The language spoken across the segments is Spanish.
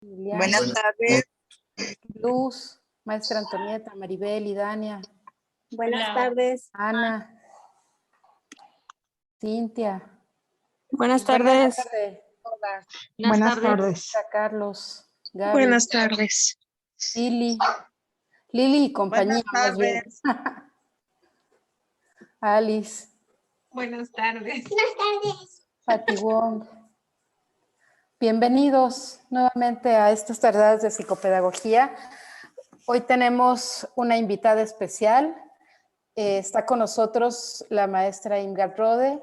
Liliana, Buenas tardes. Luz, maestra Antonieta, Maribel y Dania, Buenas tardes. Ana, Cintia. Buenas tardes. Buenas tardes. Carlos, Gaby, Buenas tardes. Lili y compañía, Buenas más bien. tardes. Alice, Buenas tardes. Pati Wong. Bienvenidos nuevamente a estas tardadas de psicopedagogía. Hoy tenemos una invitada especial. Está con nosotros la maestra Imgar Rode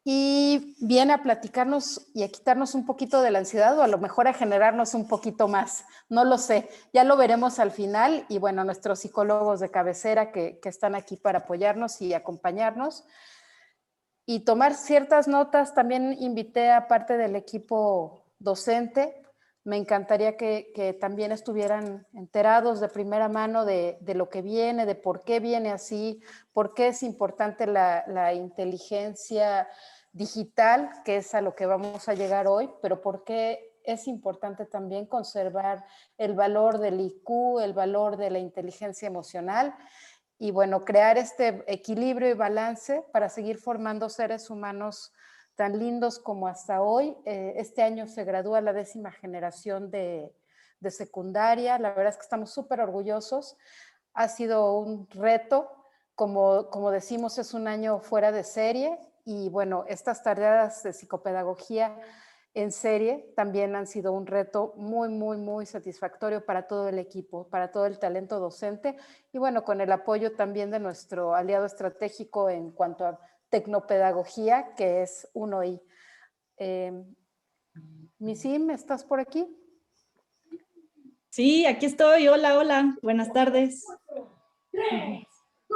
y viene a platicarnos y a quitarnos un poquito de la ansiedad o a lo mejor a generarnos un poquito más. No lo sé, ya lo veremos al final y bueno, nuestros psicólogos de cabecera que están aquí para apoyarnos y acompañarnos. Y tomar ciertas notas, también invité a parte del equipo docente. Me encantaría que también estuvieran enterados de primera mano de lo que viene, de por qué viene así, por qué es importante la inteligencia digital, que es a lo que vamos a llegar hoy, pero por qué es importante también conservar el valor del IQ, el valor de la inteligencia emocional, y bueno, crear este equilibrio y balance para seguir formando seres humanos tan lindos como hasta hoy. Este año se gradúa la 10ª generación de secundaria. La verdad es que estamos súper orgullosos. Ha sido un reto. Como decimos, es un año fuera de serie. Y bueno, estas tareas de psicopedagogía en serie también han sido un reto muy satisfactorio para todo el equipo, para todo el talento docente y bueno, con el apoyo también de nuestro aliado estratégico en cuanto a tecnopedagogía, que es UNOI. Misim, ¿estás por aquí? Sí, aquí estoy. Hola. Buenas tardes.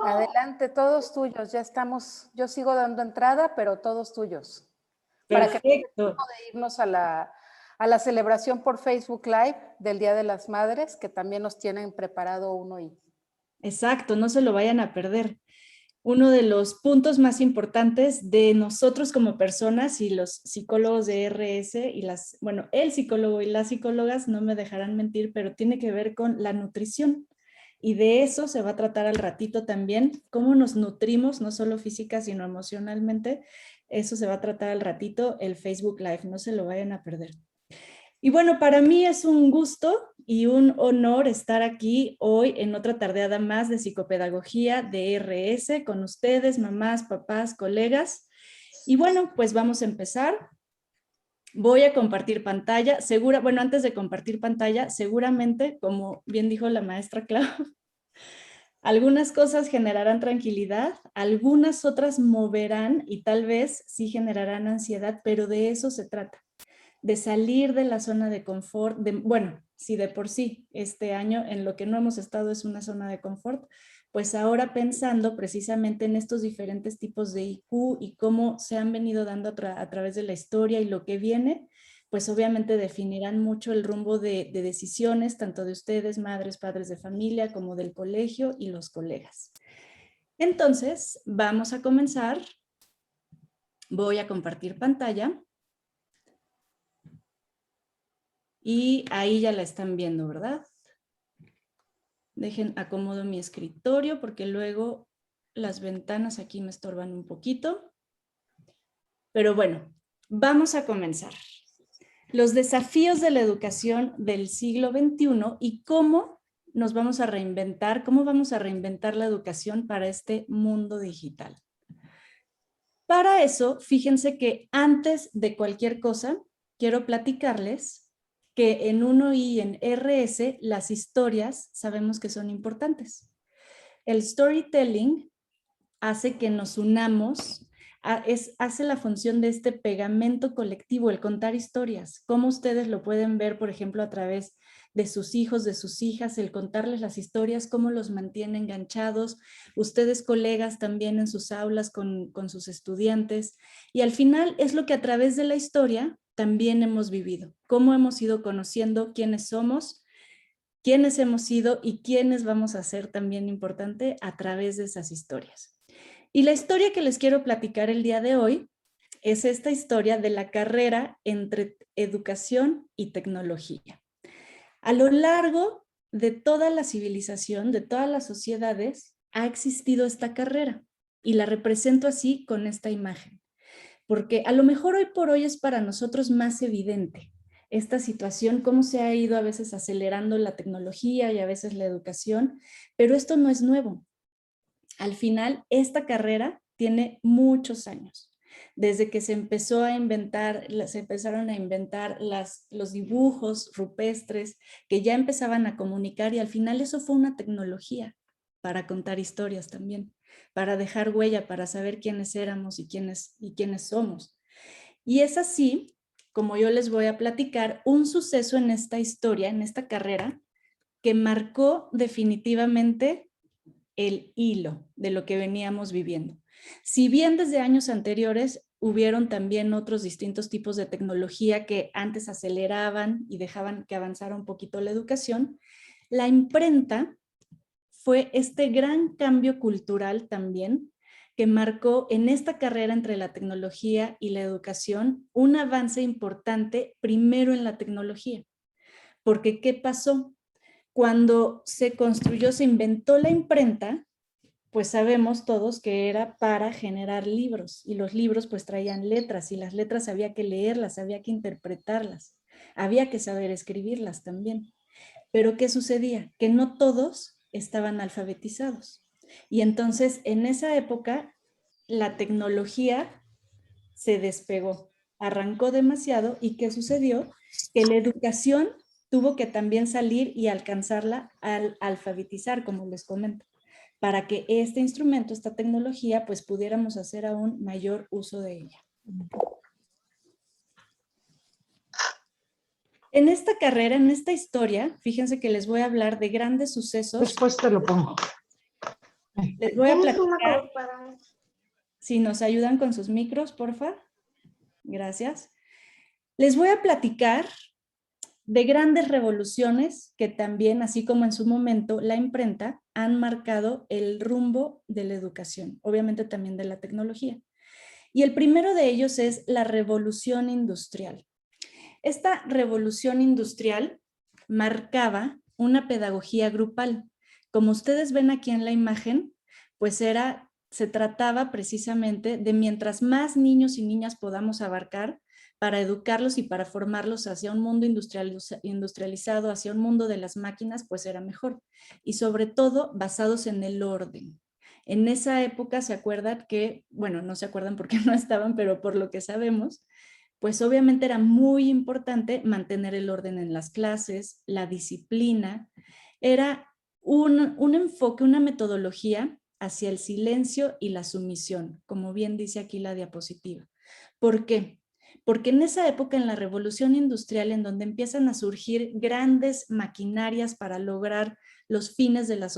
Adelante, todos tuyos. Ya estamos, yo sigo dando entrada, pero todos tuyos. Perfecto. Para que no de irnos a la celebración por Facebook Live del Día de las Madres, que también nos tienen preparado uno y. Exacto, no se lo vayan a perder. Uno de los puntos más importantes de nosotros como personas y los psicólogos de RS y el psicólogo y las psicólogas no me dejarán mentir, pero tiene que ver con la nutrición. Y de eso se va a tratar al ratito también, cómo nos nutrimos, no solo física, sino emocionalmente. Eso se va a tratar al ratito el Facebook Live, no se lo vayan a perder. Y bueno, para mí es un gusto y un honor estar aquí hoy en otra tardeada más de psicopedagogía de RS con ustedes, mamás, papás, colegas. Y bueno, pues vamos a empezar. Voy a compartir pantalla. Antes de compartir pantalla, seguramente, como bien dijo la maestra Clau, algunas cosas generarán tranquilidad, algunas otras moverán y tal vez sí generarán ansiedad, pero de eso se trata. De salir de la zona de confort, si de por sí este año en lo que no hemos estado es una zona de confort, pues ahora pensando precisamente en estos diferentes tipos de IQ y cómo se han venido dando a través de la historia y lo que viene, pues obviamente definirán mucho el rumbo de decisiones, tanto de ustedes, madres, padres de familia, como del colegio y los colegas. Entonces, vamos a comenzar. Voy a compartir pantalla. Y ahí ya la están viendo, ¿verdad? Dejen, acomodo mi escritorio porque luego las ventanas aquí me estorban un poquito. Pero bueno, vamos a comenzar. Los desafíos de la educación del siglo XXI y cómo nos vamos a reinventar, cómo vamos a reinventar la educación para este mundo digital. Para eso, fíjense que antes de cualquier cosa, quiero platicarles que en UNO y en RS las historias sabemos que son importantes. El storytelling hace que nos unamos, hace la función de este pegamento colectivo, el contar historias. Como ustedes lo pueden ver, por ejemplo, a través de sus hijos, de sus hijas, el contarles las historias, cómo los mantiene enganchados, ustedes colegas también en sus aulas con sus estudiantes. Y al final es lo que a través de la historia también hemos vivido, cómo hemos ido conociendo quiénes somos, quiénes hemos sido y quiénes vamos a ser también importante a través de esas historias. Y la historia que les quiero platicar el día de hoy es esta historia de la carrera entre educación y tecnología. A lo largo de toda la civilización, de todas las sociedades, ha existido esta carrera y la represento así con esta imagen. Porque a lo mejor hoy por hoy es para nosotros más evidente esta situación, cómo se ha ido a veces acelerando la tecnología y a veces la educación, pero esto no es nuevo. Al final, esta carrera tiene muchos años. Desde que se empezaron a inventar los dibujos rupestres que ya empezaban a comunicar, y al final eso fue una tecnología para contar historias también, para dejar huella, para saber quiénes éramos y quiénes somos. Y es así, como yo les voy a platicar, un suceso en esta historia, en esta carrera, que marcó definitivamente el hilo de lo que veníamos viviendo. Si bien desde años anteriores hubieron también otros distintos tipos de tecnología que antes aceleraban y dejaban que avanzara un poquito la educación, la imprenta fue este gran cambio cultural también que marcó en esta carrera entre la tecnología y la educación un avance importante primero en la tecnología. Porque ¿qué pasó? Cuando se construyó, se inventó la imprenta, pues sabemos todos que era para generar libros, y los libros pues traían letras, y las letras había que leerlas, había que interpretarlas, había que saber escribirlas también. Pero ¿qué sucedía? Que no todos estaban alfabetizados. Y entonces en esa época la tecnología se despegó, arrancó demasiado. ¿Y qué sucedió? Que la educación tuvo que también salir y alcanzarla al alfabetizar, como les comento, para que este instrumento, esta tecnología, pues pudiéramos hacer aún mayor uso de ella. En esta carrera, en esta historia, fíjense que les voy a hablar de grandes sucesos. Después te lo pongo. Les voy a platicar. Si nos ayudan con sus micros, porfa. Gracias. Les voy a platicar de grandes revoluciones que también, así como en su momento, la imprenta, han marcado el rumbo de la educación, obviamente también de la tecnología. Y el primero de ellos es la revolución industrial. Esta revolución industrial marcaba una pedagogía grupal. Como ustedes ven aquí en la imagen, pues se trataba precisamente de mientras más niños y niñas podamos abarcar para educarlos y para formarlos hacia un mundo industrializado, hacia un mundo de las máquinas, pues era mejor. Y sobre todo basados en el orden. En esa época se acuerdan que, bueno, no se acuerdan porque no estaban, pero por lo que sabemos, pues obviamente era muy importante mantener el orden en las clases, la disciplina. Era un enfoque, una metodología hacia el silencio y la sumisión, como bien dice aquí la diapositiva. ¿Por qué? Porque en esa época, en la revolución industrial, en donde empiezan a surgir grandes maquinarias para lograr los fines de la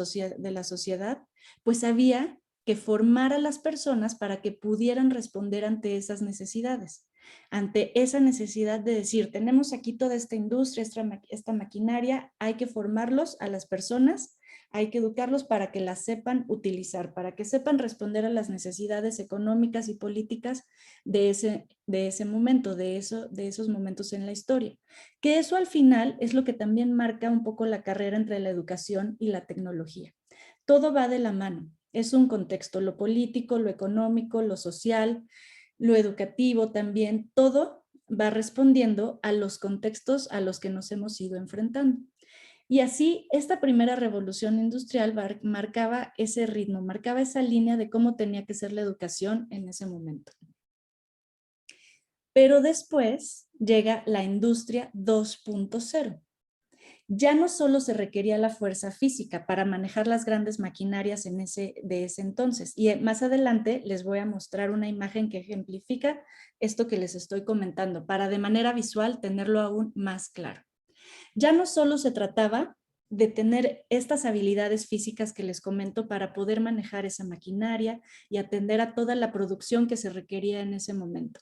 sociedad, pues había que formar a las personas para que pudieran responder ante esas necesidades. Ante esa necesidad de decir, tenemos aquí toda esta industria, esta maquinaria, hay que formarlos a las personas, hay que educarlos para que las sepan utilizar, para que sepan responder a las necesidades económicas y políticas de ese momento, de esos momentos en la historia. Que eso al final es lo que también marca un poco la carrera entre la educación y la tecnología. Todo va de la mano, es un contexto, lo político, lo económico, lo social, lo educativo también, todo va respondiendo a los contextos a los que nos hemos ido enfrentando. Y así, esta primera revolución industrial marcaba ese ritmo, marcaba esa línea de cómo tenía que ser la educación en ese momento. Pero después llega la industria 2.0. Ya no solo se requería la fuerza física para manejar las grandes maquinarias de ese entonces. Y más adelante les voy a mostrar una imagen que ejemplifica esto que les estoy comentando, para de manera visual tenerlo aún más claro. Ya no solo se trataba de tener estas habilidades físicas que les comento para poder manejar esa maquinaria y atender a toda la producción que se requería en ese momento.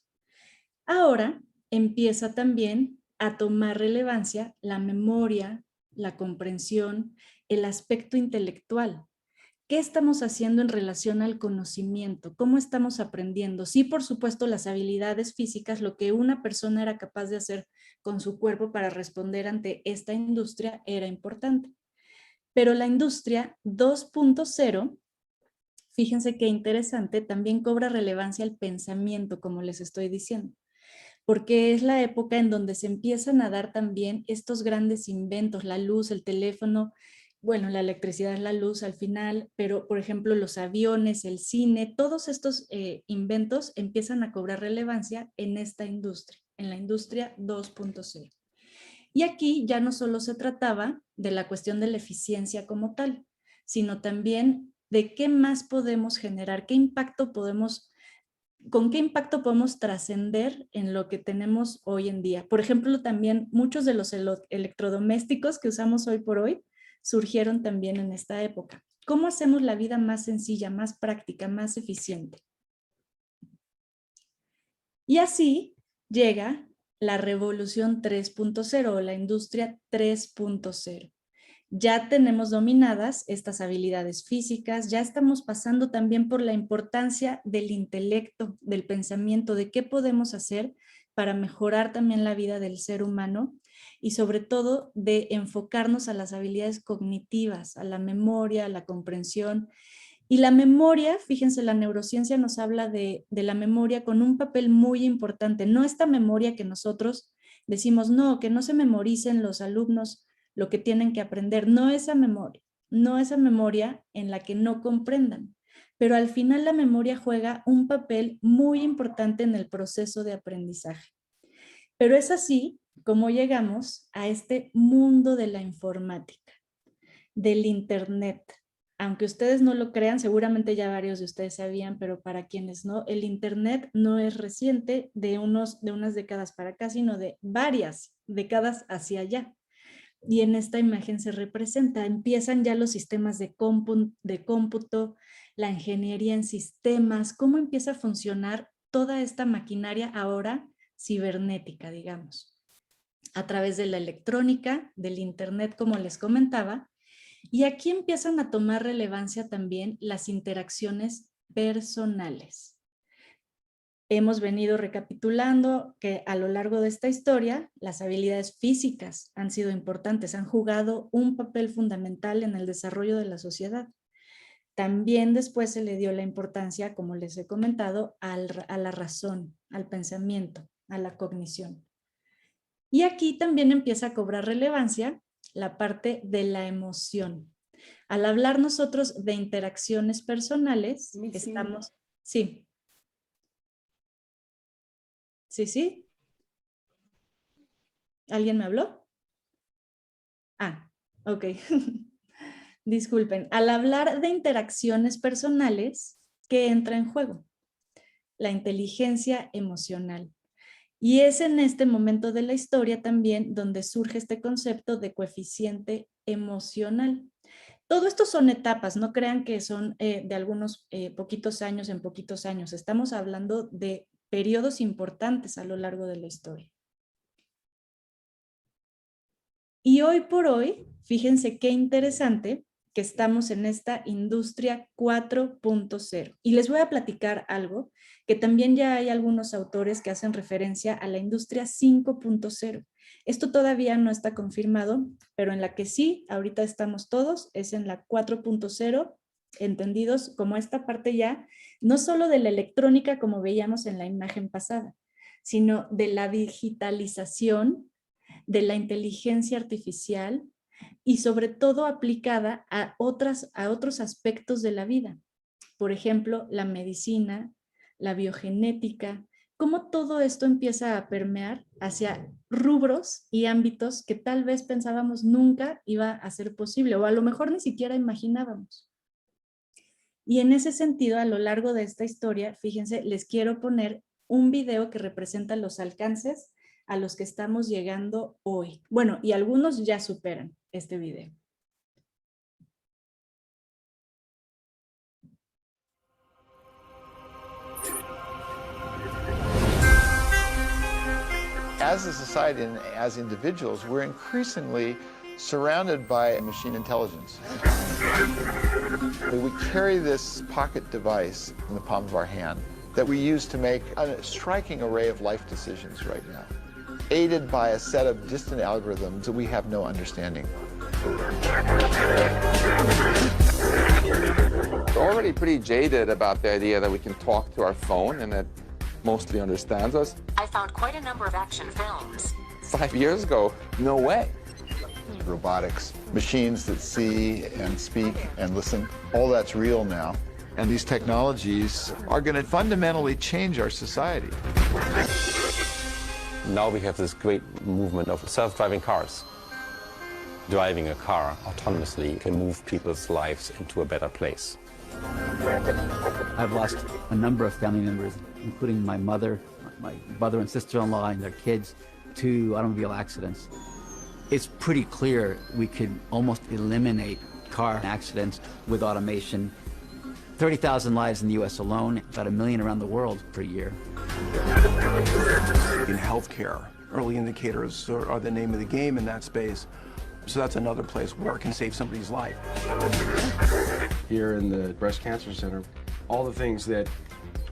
Ahora empieza también a tomar relevancia la memoria, la comprensión, el aspecto intelectual, ¿qué estamos haciendo en relación al conocimiento? ¿Cómo estamos aprendiendo? Sí, por supuesto, las habilidades físicas, lo que una persona era capaz de hacer con su cuerpo para responder ante esta industria era importante. Pero la industria 2.0, fíjense qué interesante, también cobra relevancia el pensamiento, como les estoy diciendo, porque es la época en donde se empiezan a dar también estos grandes inventos, la luz, el teléfono, bueno, la electricidad es la luz al final, pero por ejemplo los aviones, el cine, todos estos inventos empiezan a cobrar relevancia en esta industria, en la industria 2.0. Y aquí ya no solo se trataba de la cuestión de la eficiencia como tal, sino también de qué más podemos generar, con qué impacto podemos trascender en lo que tenemos hoy en día. Por ejemplo, también muchos de los electrodomésticos que usamos hoy por hoy surgieron también en esta época. ¿Cómo hacemos la vida más sencilla, más práctica, más eficiente? Y así llega la revolución 3.0 o la industria 3.0. Ya tenemos dominadas estas habilidades físicas, ya estamos pasando también por la importancia del intelecto, del pensamiento, de qué podemos hacer para mejorar también la vida del ser humano y sobre todo de enfocarnos a las habilidades cognitivas, a la memoria, a la comprensión. Y la memoria, fíjense, la neurociencia nos habla de la memoria con un papel muy importante, no esta memoria que nosotros decimos, no, que no se memoricen los alumnos lo que tienen que aprender, no esa memoria en la que no comprendan, pero al final la memoria juega un papel muy importante en el proceso de aprendizaje. Pero es así como llegamos a este mundo de la informática, del internet. Aunque ustedes no lo crean, seguramente ya varios de ustedes sabían, pero para quienes no, el internet no es reciente de unas décadas para acá, sino de varias décadas hacia allá. Y en esta imagen se representa, empiezan ya los sistemas de cómputo, la ingeniería en sistemas, cómo empieza a funcionar toda esta maquinaria ahora cibernética, digamos, a través de la electrónica, del internet, como les comentaba, y aquí empiezan a tomar relevancia también las interacciones personales. Hemos venido recapitulando que a lo largo de esta historia las habilidades físicas han sido importantes, han jugado un papel fundamental en el desarrollo de la sociedad. También después se le dio la importancia, como les he comentado, a la razón, al pensamiento, a la cognición. Y aquí también empieza a cobrar relevancia la parte de la emoción. Al hablar nosotros de interacciones personales, estamos... Sí. ¿Sí? ¿Alguien me habló? Ah, ok. Disculpen. Al hablar de interacciones personales, ¿qué entra en juego? La inteligencia emocional. Y es en este momento de la historia también donde surge este concepto de coeficiente emocional. Todo esto son etapas, no crean que son de algunos poquitos años en poquitos años. Estamos hablando de periodos importantes a lo largo de la historia. Y hoy por hoy, fíjense qué interesante que estamos en esta industria 4.0. Y les voy a platicar algo que también ya hay algunos autores que hacen referencia a la industria 5.0. Esto todavía no está confirmado, pero en la que sí, ahorita estamos todos, es en la 4.0, entendidos como esta parte ya, no solo de la electrónica como veíamos en la imagen pasada, sino de la digitalización, de la inteligencia artificial y sobre todo aplicada a otros aspectos de la vida. Por ejemplo, la medicina, la biogenética, cómo todo esto empieza a permear hacia rubros y ámbitos que tal vez pensábamos nunca iba a ser posible o a lo mejor ni siquiera imaginábamos. Y en ese sentido, a lo largo de esta historia, fíjense, les quiero poner un video que representa los alcances a los que estamos llegando hoy. Bueno, y algunos ya superan este video. As a society and as individuals, we're increasingly surrounded by machine intelligence. We carry this pocket device in the palm of our hand that we use to make a striking array of life decisions right now, aided by a set of distant algorithms that we have no understanding. We're already pretty jaded about the idea that we can talk to our phone and it mostly understands us. I found quite a number of action films. 5 years ago, no way. Robotics, machines that see and speak and listen, all that's real now. And these technologies are going to fundamentally change our society. Now we have this great movement of self-driving cars. Driving a car autonomously can move people's lives into a better place. I've lost a number of family members, including my mother, my brother and sister-in-law and their kids, to automobile accidents. It's pretty clear we could almost eliminate car accidents with automation. 30,000 lives in the US alone, about 1 million around the world per year. In healthcare, early indicators are the name of the game in that space. So that's another place where it can save somebody's life. Here in the Breast Cancer Center, all the things that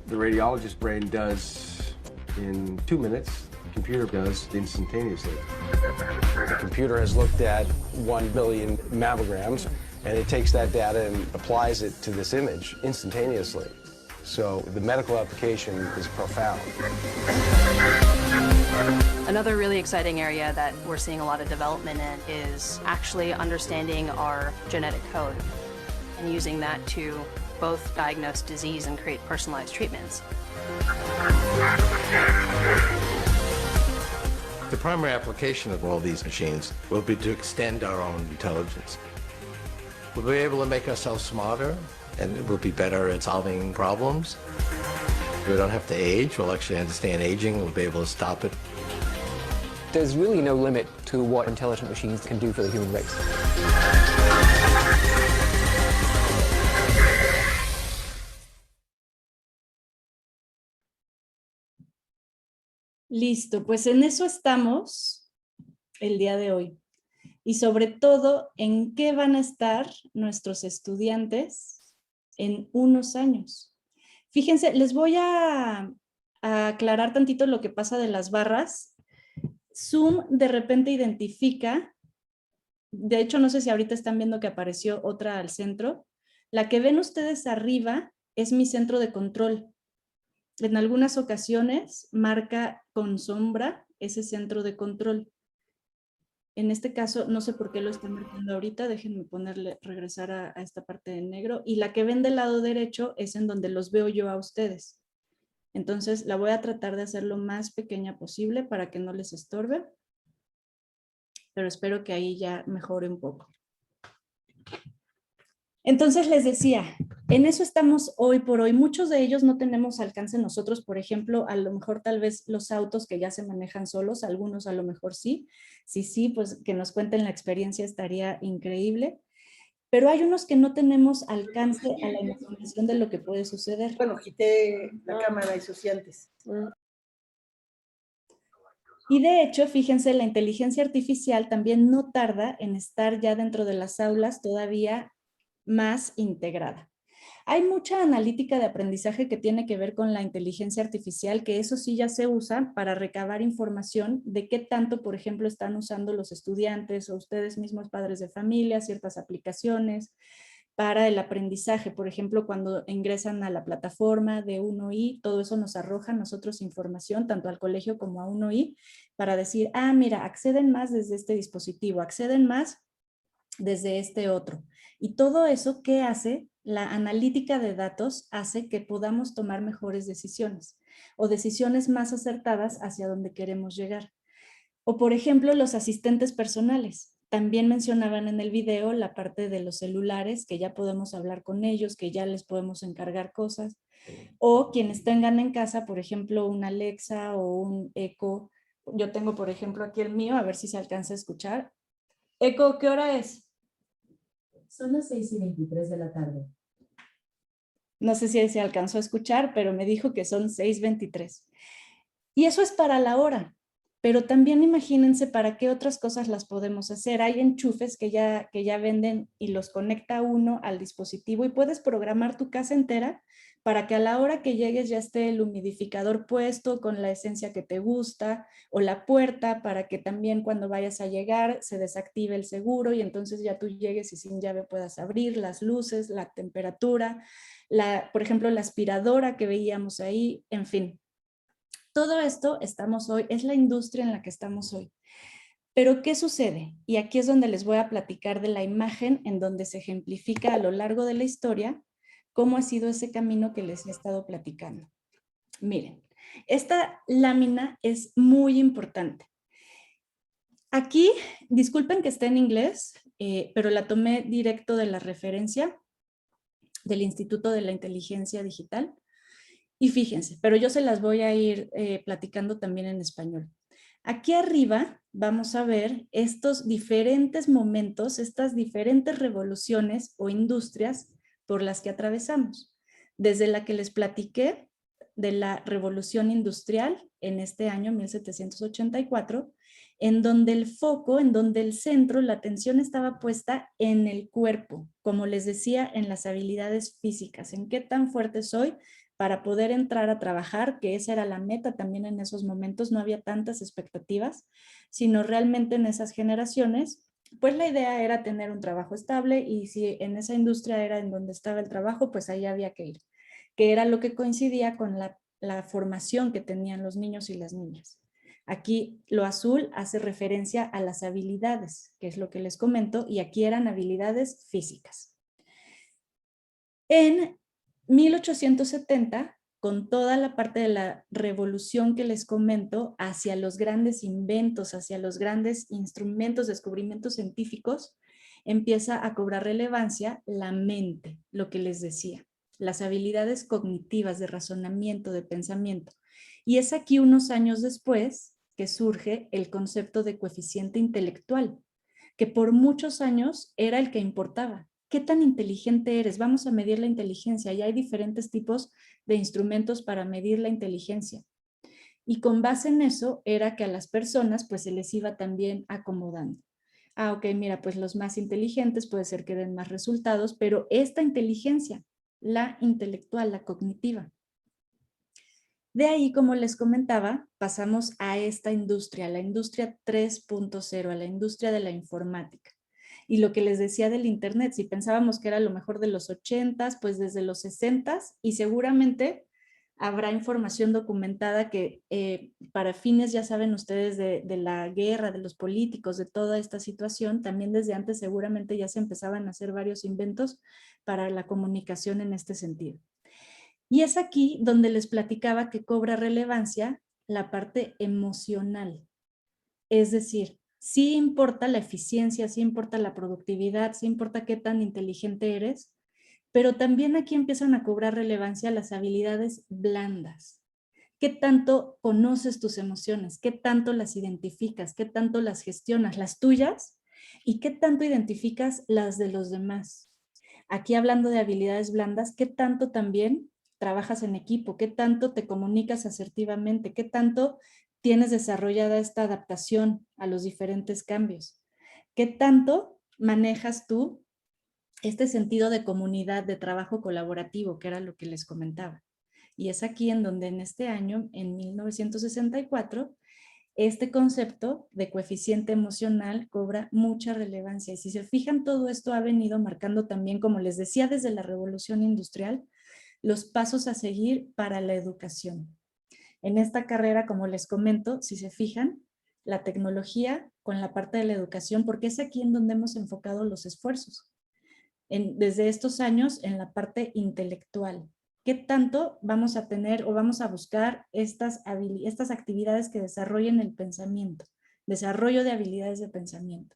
the radiologist brain does in 2 minutes, the computer does instantaneously. The computer has looked at 1 billion mammograms, and it takes that data and applies it to this image instantaneously. So the medical application is profound. Another really exciting area that we're seeing a lot of development in is actually understanding our genetic code and using that to both diagnose disease and create personalized treatments. The primary application of all these machines will be to extend our own intelligence. We'll be able to make ourselves smarter, and we'll be better at solving problems. We don't have to age. We'll actually understand aging. We'll be able to stop it. There's really no limit to what intelligent machines can do for the human race. Listo, pues en eso estamos el día de hoy. Y sobre todo, ¿en qué van a estar nuestros estudiantes en unos años? Fíjense, les voy a aclarar tantito lo que pasa de las barras. Zoom de repente identifica, de hecho no sé si ahorita están viendo que apareció otra al centro, la que ven ustedes arriba es mi centro de control. En algunas ocasiones marca con sombra ese centro de control. En este caso, no sé por qué lo están marcando ahorita, déjenme regresar a esta parte de negro. Y la que ven del lado derecho es en donde los veo yo a ustedes. Entonces, la voy a tratar de hacer lo más pequeña posible para que no les estorbe. Pero espero que ahí ya mejore un poco. Entonces les decía, en eso estamos hoy por hoy. Muchos de ellos no tenemos alcance nosotros, por ejemplo, a lo mejor tal vez los autos que ya se manejan solos, algunos a lo mejor sí. Sí, pues que nos cuenten la experiencia estaría increíble. Pero hay unos que no tenemos alcance a la imaginación de lo que puede suceder. Bueno, quité la cámara y sus dientes. Y de hecho, fíjense, la inteligencia artificial también no tarda en estar ya dentro de las aulas todavía más integrada. Hay mucha analítica de aprendizaje que tiene que ver con la inteligencia artificial, que eso sí ya se usa para recabar información de qué tanto, por ejemplo, están usando los estudiantes o ustedes mismos padres de familia, ciertas aplicaciones para el aprendizaje. Por ejemplo, cuando ingresan a la plataforma de 1I, todo eso nos arroja a nosotros información, tanto al colegio como a 1I, para decir, ah, mira, acceden más desde este dispositivo, acceden más desde este otro. Y todo eso, ¿qué hace? La analítica de datos hace que podamos tomar mejores decisiones o decisiones más acertadas hacia donde queremos llegar. O por ejemplo, los asistentes personales. También mencionaban en el video la parte de los celulares, que ya podemos hablar con ellos, que ya les podemos encargar cosas. O quienes tengan en casa, por ejemplo, un Alexa o un Echo. Yo tengo, por ejemplo, aquí el mío, a ver si se alcanza a escuchar. Echo, ¿qué hora es? Son las 6:23 de la tarde. No sé si se alcanzó a escuchar, pero me dijo que son 6:23. Y eso es para la hora. pero también imagínense para qué otras cosas las podemos hacer. Hay enchufes que ya venden y los conecta uno al dispositivo y puedes programar tu casa entera para que a la hora que llegues ya esté el humidificador puesto con la esencia que te gusta, o la puerta para que también cuando vayas a llegar se desactive el seguro y entonces ya tú llegues y sin llave puedas abrir, las luces, la temperatura, por ejemplo la aspiradora que veíamos ahí, en fin. Todo esto estamos hoy, es la industria en la que estamos hoy. Pero ¿qué sucede? Y aquí es donde les voy a platicar de la imagen en donde se ejemplifica a lo largo de la historia cómo ha sido ese camino que les he estado platicando. Miren, esta lámina es muy importante. Aquí, disculpen que esté en inglés, pero la tomé directo de la referencia del Instituto de la Inteligencia Digital. Y fíjense, pero yo se las voy a ir platicando también en español. Aquí arriba vamos a ver estos diferentes momentos, estas diferentes revoluciones o industrias por las que atravesamos. Desde la que les platiqué de la revolución industrial en este año 1784, en donde el foco, en donde el centro, la atención estaba puesta en el cuerpo, como les decía, en las habilidades físicas, en qué tan fuerte soy para poder entrar a trabajar, que esa era la meta también en esos momentos, no había tantas expectativas, sino realmente en esas generaciones, pues la idea era tener un trabajo estable y si en esa industria era en donde estaba el trabajo, pues ahí había que ir, que era lo que coincidía con la formación que tenían los niños y las niñas. Aquí lo azul hace referencia a las habilidades, que es lo que les comento, y aquí eran habilidades físicas. En 1870, con toda la parte de la revolución que les comento hacia los grandes inventos, hacia los grandes instrumentos, descubrimientos científicos, empieza a cobrar relevancia la mente, lo que les decía, las habilidades cognitivas de razonamiento, de pensamiento. Y es aquí unos años después que surge el concepto de coeficiente intelectual, que por muchos años era el que importaba. ¿Qué tan inteligente eres? Vamos a medir la inteligencia y hay diferentes tipos de instrumentos para medir la inteligencia. Y con base en eso era que a las personas pues se les iba también acomodando. Ah, ok, mira, pues los más inteligentes puede ser que den más resultados, pero esta inteligencia, la intelectual, la cognitiva. De ahí, como les comentaba, pasamos a esta industria, la industria 3.0, a la industria de la informática. Y lo que les decía del internet, si pensábamos que era lo mejor de los 80s, pues desde los 60s, y seguramente habrá información documentada que para fines, ya saben ustedes, de la guerra, de los políticos, de toda esta situación, también desde antes seguramente ya se empezaban a hacer varios inventos para la comunicación en este sentido. Y es aquí donde les platicaba que cobra relevancia la parte emocional. Es decir, sí importa la eficiencia, sí importa la productividad, sí importa qué tan inteligente eres, pero también aquí empiezan a cobrar relevancia las habilidades blandas. ¿Qué tanto conoces tus emociones? ¿Qué tanto las identificas? ¿Qué tanto las gestionas? ¿Las tuyas? ¿Y qué tanto identificas las de los demás? Aquí hablando de habilidades blandas, ¿qué tanto también trabajas en equipo? ¿Qué tanto te comunicas asertivamente? ¿Qué tanto tienes desarrollada esta adaptación a los diferentes cambios? ¿Qué tanto manejas tú este sentido de comunidad, de trabajo colaborativo, que era lo que les comentaba? Y es aquí en donde en este año, en 1964, este concepto de coeficiente emocional cobra mucha relevancia. Y si se fijan, todo esto ha venido marcando también, como les decía, desde la Revolución Industrial, los pasos a seguir para la educación. En esta carrera, como les comento, si se fijan, la tecnología con la parte de la educación, porque es aquí en donde hemos enfocado los esfuerzos. Desde estos años en la parte intelectual. ¿Qué tanto vamos a tener o vamos a buscar estas actividades que desarrollen el pensamiento? Desarrollo de habilidades de pensamiento.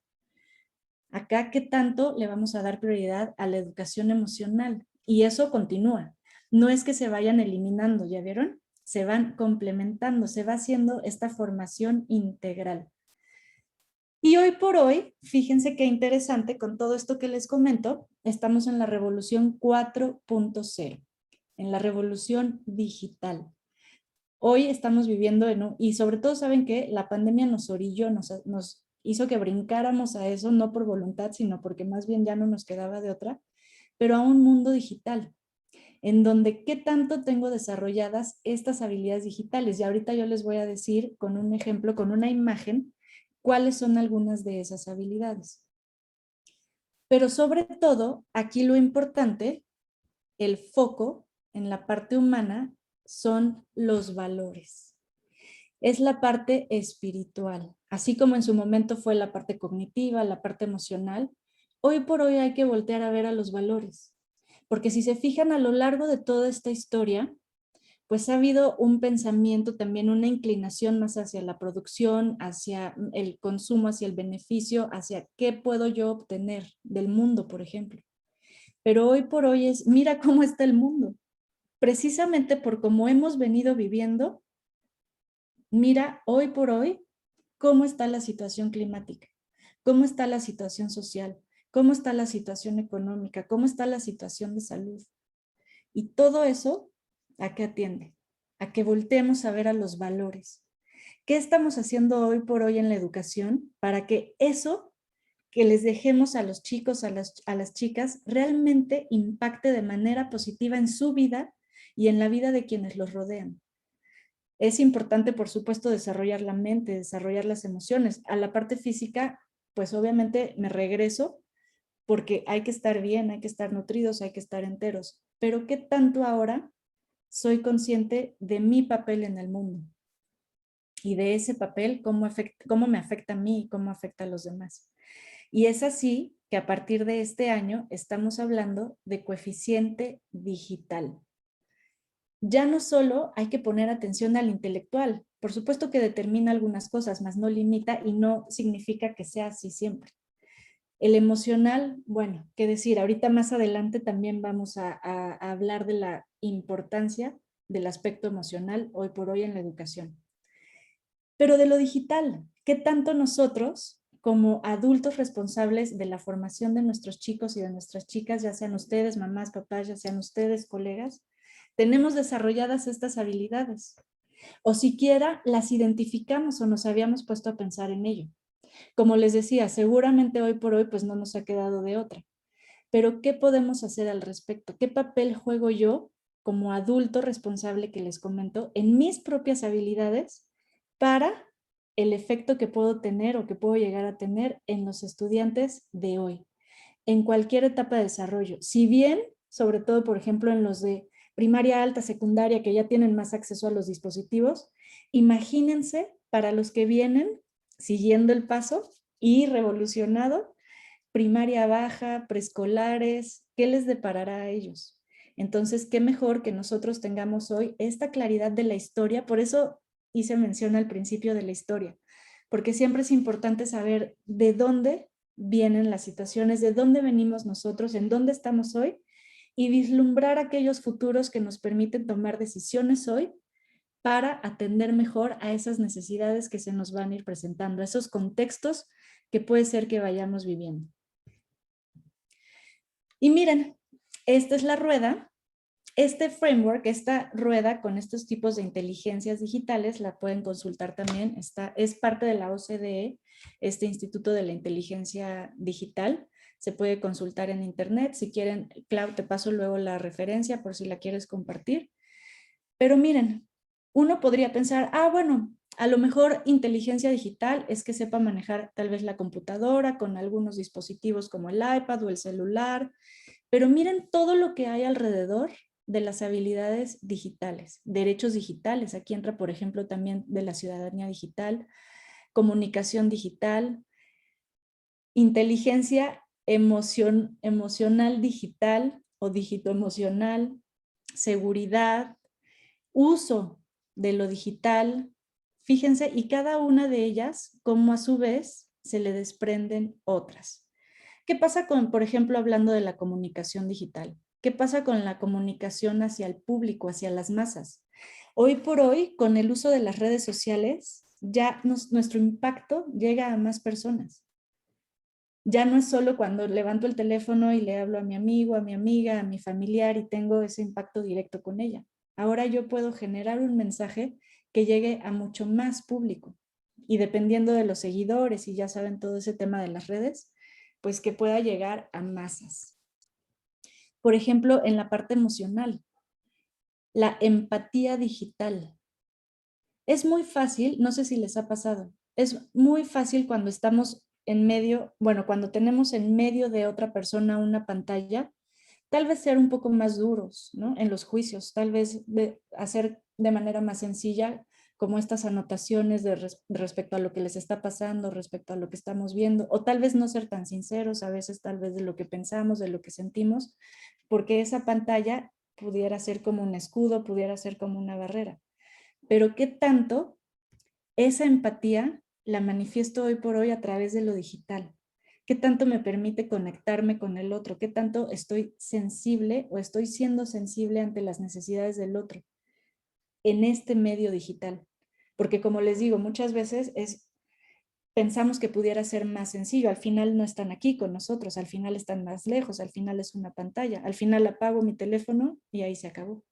Acá, ¿qué tanto le vamos a dar prioridad a la educación emocional? Y eso continúa. No es que se vayan eliminando, ¿ya vieron? Se van complementando, se va haciendo esta formación integral. Y hoy por hoy, fíjense qué interesante, con todo esto que les comento, estamos en la revolución 4.0, en la revolución digital. Hoy estamos viviendo y sobre todo saben que la pandemia nos orilló, nos hizo que brincáramos a eso, no por voluntad, sino porque más bien ya no nos quedaba de otra, pero a un mundo digital, en donde qué tanto tengo desarrolladas estas habilidades digitales. Y ahorita yo les voy a decir con un ejemplo, con una imagen, cuáles son algunas de esas habilidades. Pero sobre todo, aquí lo importante, el foco en la parte humana, son los valores. Es la parte espiritual. Así como en su momento fue la parte cognitiva, la parte emocional, hoy por hoy hay que voltear a ver a los valores. Porque si se fijan a lo largo de toda esta historia, pues ha habido un pensamiento, también una inclinación más hacia la producción, hacia el consumo, hacia el beneficio, hacia qué puedo yo obtener del mundo, por ejemplo. Pero hoy por hoy es, mira cómo está el mundo. Precisamente por cómo hemos venido viviendo, mira hoy por hoy cómo está la situación climática, cómo está la situación social, cómo está la situación económica, cómo está la situación de salud. Y todo eso, ¿a qué atiende? A que volteemos a ver a los valores. ¿Qué estamos haciendo hoy por hoy en la educación para que eso que les dejemos a los chicos, a las chicas, realmente impacte de manera positiva en su vida y en la vida de quienes los rodean? Es importante, por supuesto, desarrollar la mente, desarrollar las emociones. A la parte física, pues obviamente me regreso porque hay que estar bien, hay que estar nutridos, hay que estar enteros. Pero ¿qué tanto ahora soy consciente de mi papel en el mundo? Y de ese papel, cómo me afecta a mí y cómo afecta a los demás. Y es así que a partir de este año estamos hablando de coeficiente digital. Ya no solo hay que poner atención al intelectual, por supuesto que determina algunas cosas, mas no limita y no significa que sea así siempre. El emocional, bueno, qué decir, ahorita más adelante también vamos a hablar de la importancia del aspecto emocional hoy por hoy en la educación. Pero de lo digital, ¿qué tanto nosotros, como adultos responsables de la formación de nuestros chicos y de nuestras chicas, ya sean ustedes, mamás, papás, ya sean ustedes, colegas, tenemos desarrolladas estas habilidades? O siquiera las identificamos o nos habíamos puesto a pensar en ello. Como les decía, seguramente hoy por hoy pues no nos ha quedado de otra. Pero ¿qué podemos hacer al respecto? ¿Qué papel juego yo como adulto responsable que les comento en mis propias habilidades para el efecto que puedo tener o que puedo llegar a tener en los estudiantes de hoy, en cualquier etapa de desarrollo? Si bien, sobre todo, por ejemplo, en los de primaria alta, secundaria, que ya tienen más acceso a los dispositivos, imagínense para los que vienen siguiendo el paso y revolucionado, primaria baja, preescolares, ¿qué les deparará a ellos? Entonces, qué mejor que nosotros tengamos hoy esta claridad de la historia. Por eso hice mención al principio de la historia, porque siempre es importante saber de dónde vienen las situaciones, de dónde venimos nosotros, en dónde estamos hoy, y vislumbrar aquellos futuros que nos permiten tomar decisiones hoy para atender mejor a esas necesidades que se nos van a ir presentando, a esos contextos que puede ser que vayamos viviendo. Y miren, esta es la rueda. Este framework, esta rueda con estos tipos de inteligencias digitales, la pueden consultar también, es parte de la OCDE, este Instituto de la Inteligencia Digital. Se puede consultar en internet. Si quieren, Clau, te paso luego la referencia por si la quieres compartir. Pero miren, uno podría pensar, bueno, a lo mejor inteligencia digital es que sepa manejar tal vez la computadora con algunos dispositivos como el iPad o el celular, pero miren todo lo que hay alrededor de las habilidades digitales, derechos digitales. Aquí entra, por ejemplo, también de la ciudadanía digital, comunicación digital, inteligencia emocional digital o digitoemocional, seguridad, uso de lo digital. Fíjense, y cada una de ellas, como a su vez se le desprenden otras. ¿Qué pasa con, por ejemplo, hablando de la comunicación digital? ¿Qué pasa con la comunicación hacia el público, hacia las masas? Hoy por hoy, con el uso de las redes sociales, ya nuestro impacto llega a más personas. Ya no es solo cuando levanto el teléfono y le hablo a mi amigo, a mi amiga, a mi familiar y tengo ese impacto directo con ella. Ahora yo puedo generar un mensaje que llegue a mucho más público. Y dependiendo de los seguidores, y ya saben todo ese tema de las redes, pues que pueda llegar a masas. Por ejemplo, en la parte emocional, la empatía digital. Es muy fácil, no sé si les ha pasado, es muy fácil cuando estamos en medio, bueno, cuando tenemos en medio de otra persona una pantalla, tal vez ser un poco más duros, ¿no? En los juicios, tal vez hacer de manera más sencilla como estas anotaciones respecto a lo que les está pasando, respecto a lo que estamos viendo, o tal vez no ser tan sinceros a veces, tal vez de lo que pensamos, de lo que sentimos, porque esa pantalla pudiera ser como un escudo, pudiera ser como una barrera. Pero ¿qué tanto esa empatía la manifiesto hoy por hoy a través de lo digital? ¿Qué tanto me permite conectarme con el otro? ¿Qué tanto estoy sensible o estoy siendo sensible ante las necesidades del otro en este medio digital? Porque como les digo, muchas veces pensamos que pudiera ser más sencillo. Al final no están aquí con nosotros, al final están más lejos, al final es una pantalla. Al final apago mi teléfono y ahí se acabó.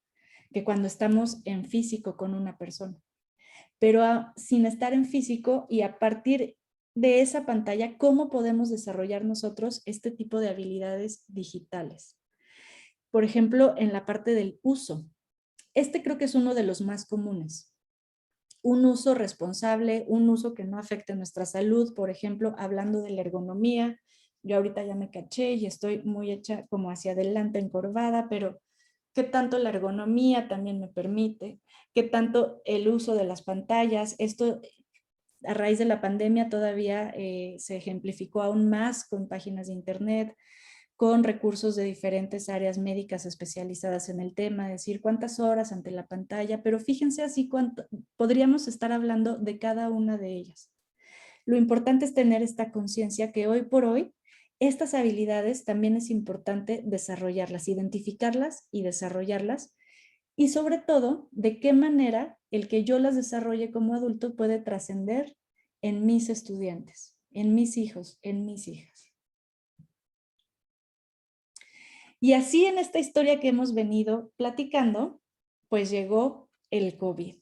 Que cuando estamos en físico con una persona. Pero sin estar en físico y a partir de esa pantalla, ¿cómo podemos desarrollar nosotros este tipo de habilidades digitales? Por ejemplo, en la parte del uso. Este creo que es uno de los más comunes. Un uso responsable, un uso que no afecte nuestra salud, por ejemplo, hablando de la ergonomía. Yo ahorita ya me caché y estoy muy hecha como hacia adelante, encorvada, pero ¿qué tanto la ergonomía también me permite? ¿Qué tanto el uso de las pantallas? Esto a raíz de la pandemia todavía se ejemplificó aún más con páginas de internet, con recursos de diferentes áreas médicas especializadas en el tema, es decir, cuántas horas ante la pantalla, pero fíjense así cuánto podríamos estar hablando de cada una de ellas. Lo importante es tener esta conciencia que hoy por hoy estas habilidades también es importante desarrollarlas, identificarlas y desarrollarlas, y sobre todo, de qué manera el que yo las desarrolle como adulto puede trascender en mis estudiantes, en mis hijos, en mis hijas. Y así en esta historia que hemos venido platicando, pues llegó el COVID.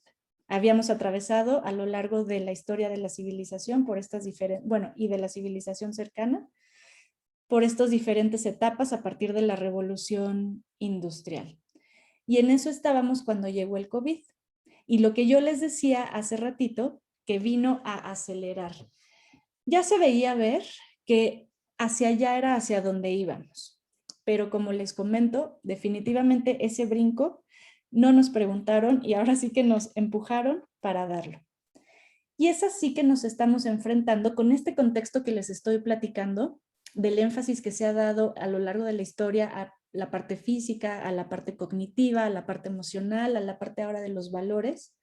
Habíamos atravesado a lo largo de la historia de la civilización por estas diferentes, bueno, y de la civilización cercana, por estas diferentes etapas a partir de la revolución industrial. Y en eso estábamos cuando llegó el COVID. Y lo que yo les decía hace ratito, que vino a acelerar. Ya se veía ver que hacia allá era hacia donde íbamos. Pero como les comento, definitivamente ese brinco no nos preguntaron y ahora sí que nos empujaron para darlo. Y es así que nos estamos enfrentando con este contexto que les estoy platicando, del énfasis que se ha dado a lo largo de la historia a la parte física, a la parte cognitiva, a la parte emocional, a la parte ahora de los valores,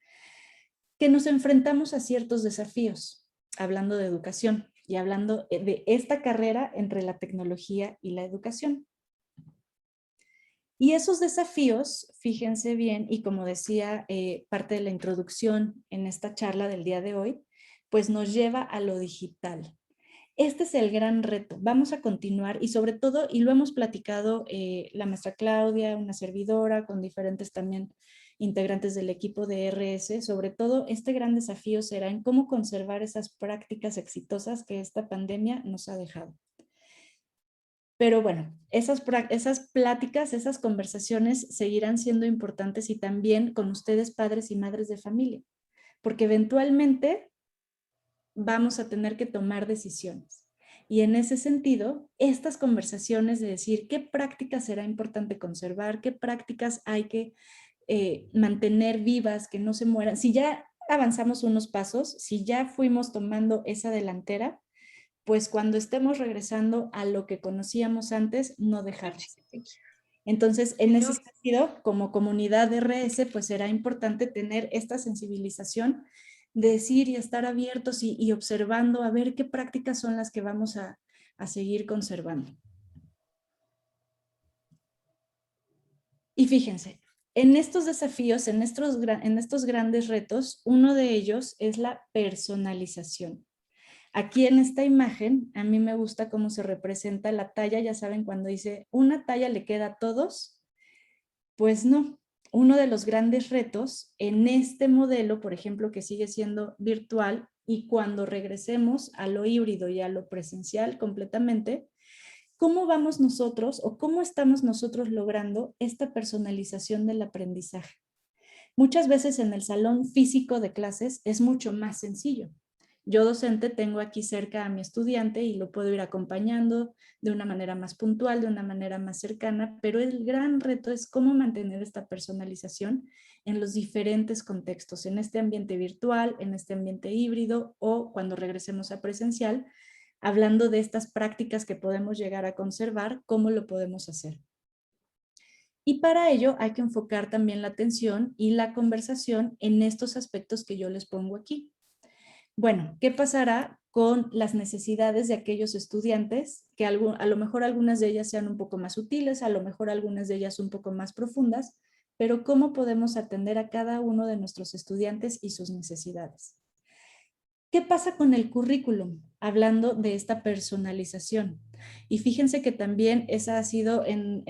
que nos enfrentamos a ciertos desafíos, hablando de educación y hablando de esta carrera entre la tecnología y la educación. Y esos desafíos, fíjense bien, y como decía parte de la introducción en esta charla del día de hoy, pues nos lleva a lo digital. Este es el gran reto. Vamos a continuar y sobre todo, y lo hemos platicado la maestra Claudia, una servidora, con diferentes también integrantes del equipo de RS, sobre todo este gran desafío será en cómo conservar esas prácticas exitosas que esta pandemia nos ha dejado. Pero bueno, esas pláticas, esas conversaciones seguirán siendo importantes y también con ustedes padres y madres de familia, porque eventualmente vamos a tener que tomar decisiones. Y en ese sentido, estas conversaciones de decir qué prácticas será importante conservar, qué prácticas hay que mantener vivas, que no se mueran. Si ya avanzamos unos pasos, si ya fuimos tomando esa delantera, pues cuando estemos regresando a lo que conocíamos antes, no dejarnos. Entonces, en ese sentido, como comunidad de RS, pues será importante tener esta sensibilización de decir y estar abiertos y observando a ver qué prácticas son las que vamos a seguir conservando. Y fíjense, en estos desafíos, en estos grandes retos, uno de ellos es la personalización. Aquí en esta imagen, a mí me gusta cómo se representa la talla. Ya saben, cuando dice una talla le queda a todos, pues no. uno de los grandes retos en este modelo, por ejemplo, que sigue siendo virtual, y cuando regresemos a lo híbrido y a lo presencial completamente, ¿cómo vamos nosotros o cómo estamos nosotros logrando esta personalización del aprendizaje? Muchas veces en el salón físico de clases es mucho más sencillo. Yo, docente, tengo aquí cerca a mi estudiante y lo puedo ir acompañando de una manera más puntual, de una manera más cercana, pero el gran reto es cómo mantener esta personalización en los diferentes contextos, en este ambiente virtual, en este ambiente híbrido o cuando regresemos a presencial, hablando de estas prácticas que podemos llegar a conservar, cómo lo podemos hacer. Y para ello hay que enfocar también la atención y la conversación en estos aspectos que yo les pongo aquí. Bueno, ¿qué pasará con las necesidades de aquellos estudiantes? Que a lo mejor algunas de ellas sean un poco más sutiles, a lo mejor algunas de ellas un poco más profundas, pero ¿cómo podemos atender a cada uno de nuestros estudiantes y sus necesidades? ¿Qué pasa con el currículum? Hablando de esta personalización. Y fíjense que también esa ha sido en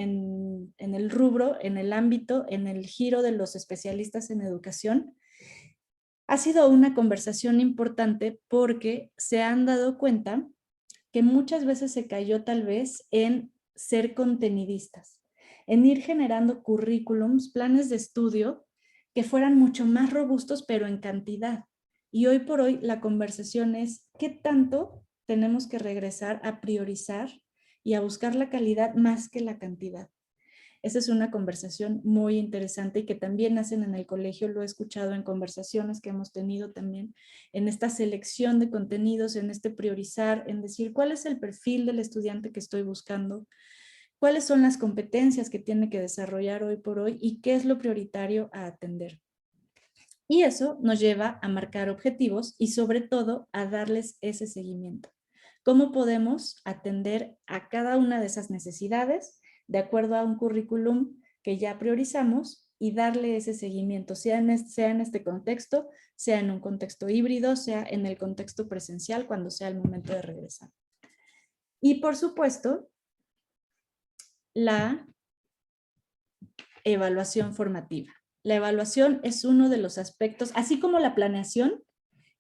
el rubro, en el ámbito, en el giro de los especialistas en educación. Ha sido una conversación importante porque se han dado cuenta que muchas veces se cayó tal vez en ser contenidistas, en ir generando currículums, planes de estudio que fueran mucho más robustos, pero en cantidad. Y hoy por hoy la conversación es qué tanto tenemos que regresar a priorizar y a buscar la calidad más que la cantidad. Esa es una conversación muy interesante y que también hacen en el colegio, lo he escuchado en conversaciones que hemos tenido también, en esta selección de contenidos, en este priorizar, en decir cuál es el perfil del estudiante que estoy buscando, cuáles son las competencias que tiene que desarrollar hoy por hoy y qué es lo prioritario a atender. Y eso nos lleva a marcar objetivos y sobre todo a darles ese seguimiento. ¿Cómo podemos atender a cada una de esas necesidades de acuerdo a un currículum que ya priorizamos y darle ese seguimiento, sea en este contexto, sea en un contexto híbrido, sea en el contexto presencial cuando sea el momento de regresar? Y por supuesto, la evaluación formativa. La evaluación es uno de los aspectos, así como la planeación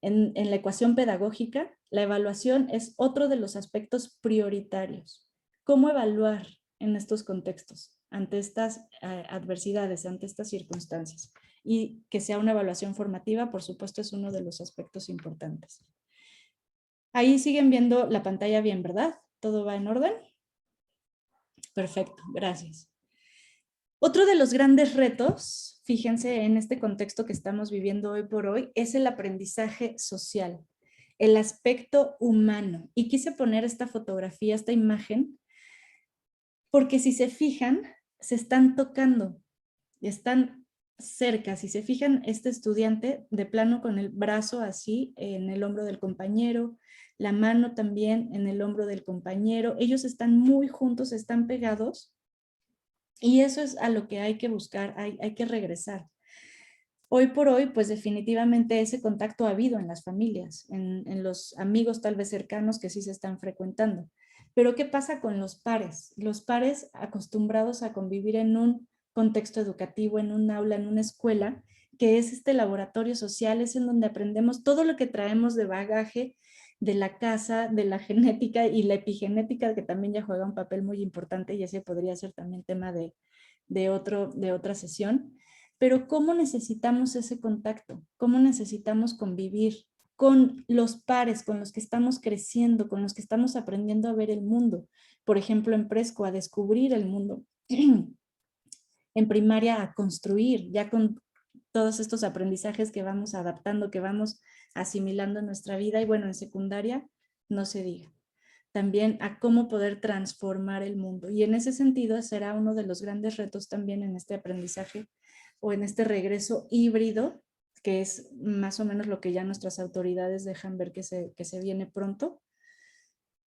en la ecuación pedagógica, la evaluación es otro de los aspectos prioritarios. ¿Cómo evaluar en estos contextos, ante estas adversidades, ante estas circunstancias? Y que sea una evaluación formativa, por supuesto, es uno de los aspectos importantes. Ahí siguen viendo la pantalla bien, ¿verdad? ¿Todo va en orden? Perfecto, gracias. Otro de los grandes retos, fíjense en este contexto que estamos viviendo hoy por hoy, es el aprendizaje social, el aspecto humano. Y quise poner esta fotografía, esta imagen, porque si se fijan, se están tocando, están cerca. Si se fijan, este estudiante de plano con el brazo así en el hombro del compañero, la mano también en el hombro del compañero, ellos están muy juntos, están pegados. Y eso es a lo que hay que buscar, hay que regresar. Hoy por hoy, pues definitivamente ese contacto ha habido en las familias, en los amigos tal vez cercanos que sí se están frecuentando. Pero ¿qué pasa con los pares? Los pares acostumbrados a convivir en un contexto educativo, en un aula, en una escuela, que es este laboratorio social, es en donde aprendemos todo lo que traemos de bagaje, de la casa, de la genética y la epigenética, que también ya juega un papel muy importante y ese podría ser también tema de otra sesión. Pero ¿cómo necesitamos ese contacto? ¿Cómo necesitamos convivir con los pares, con los que estamos creciendo, con los que estamos aprendiendo a ver el mundo? Por ejemplo, en Presco, a descubrir el mundo. En primaria, a construir, ya con todos estos aprendizajes que vamos adaptando, que vamos asimilando en nuestra vida, y bueno, en secundaria no se diga. También a cómo poder transformar el mundo. Y en ese sentido será uno de los grandes retos también en este aprendizaje o en este regreso híbrido, que es más o menos lo que ya nuestras autoridades dejan ver que se viene pronto.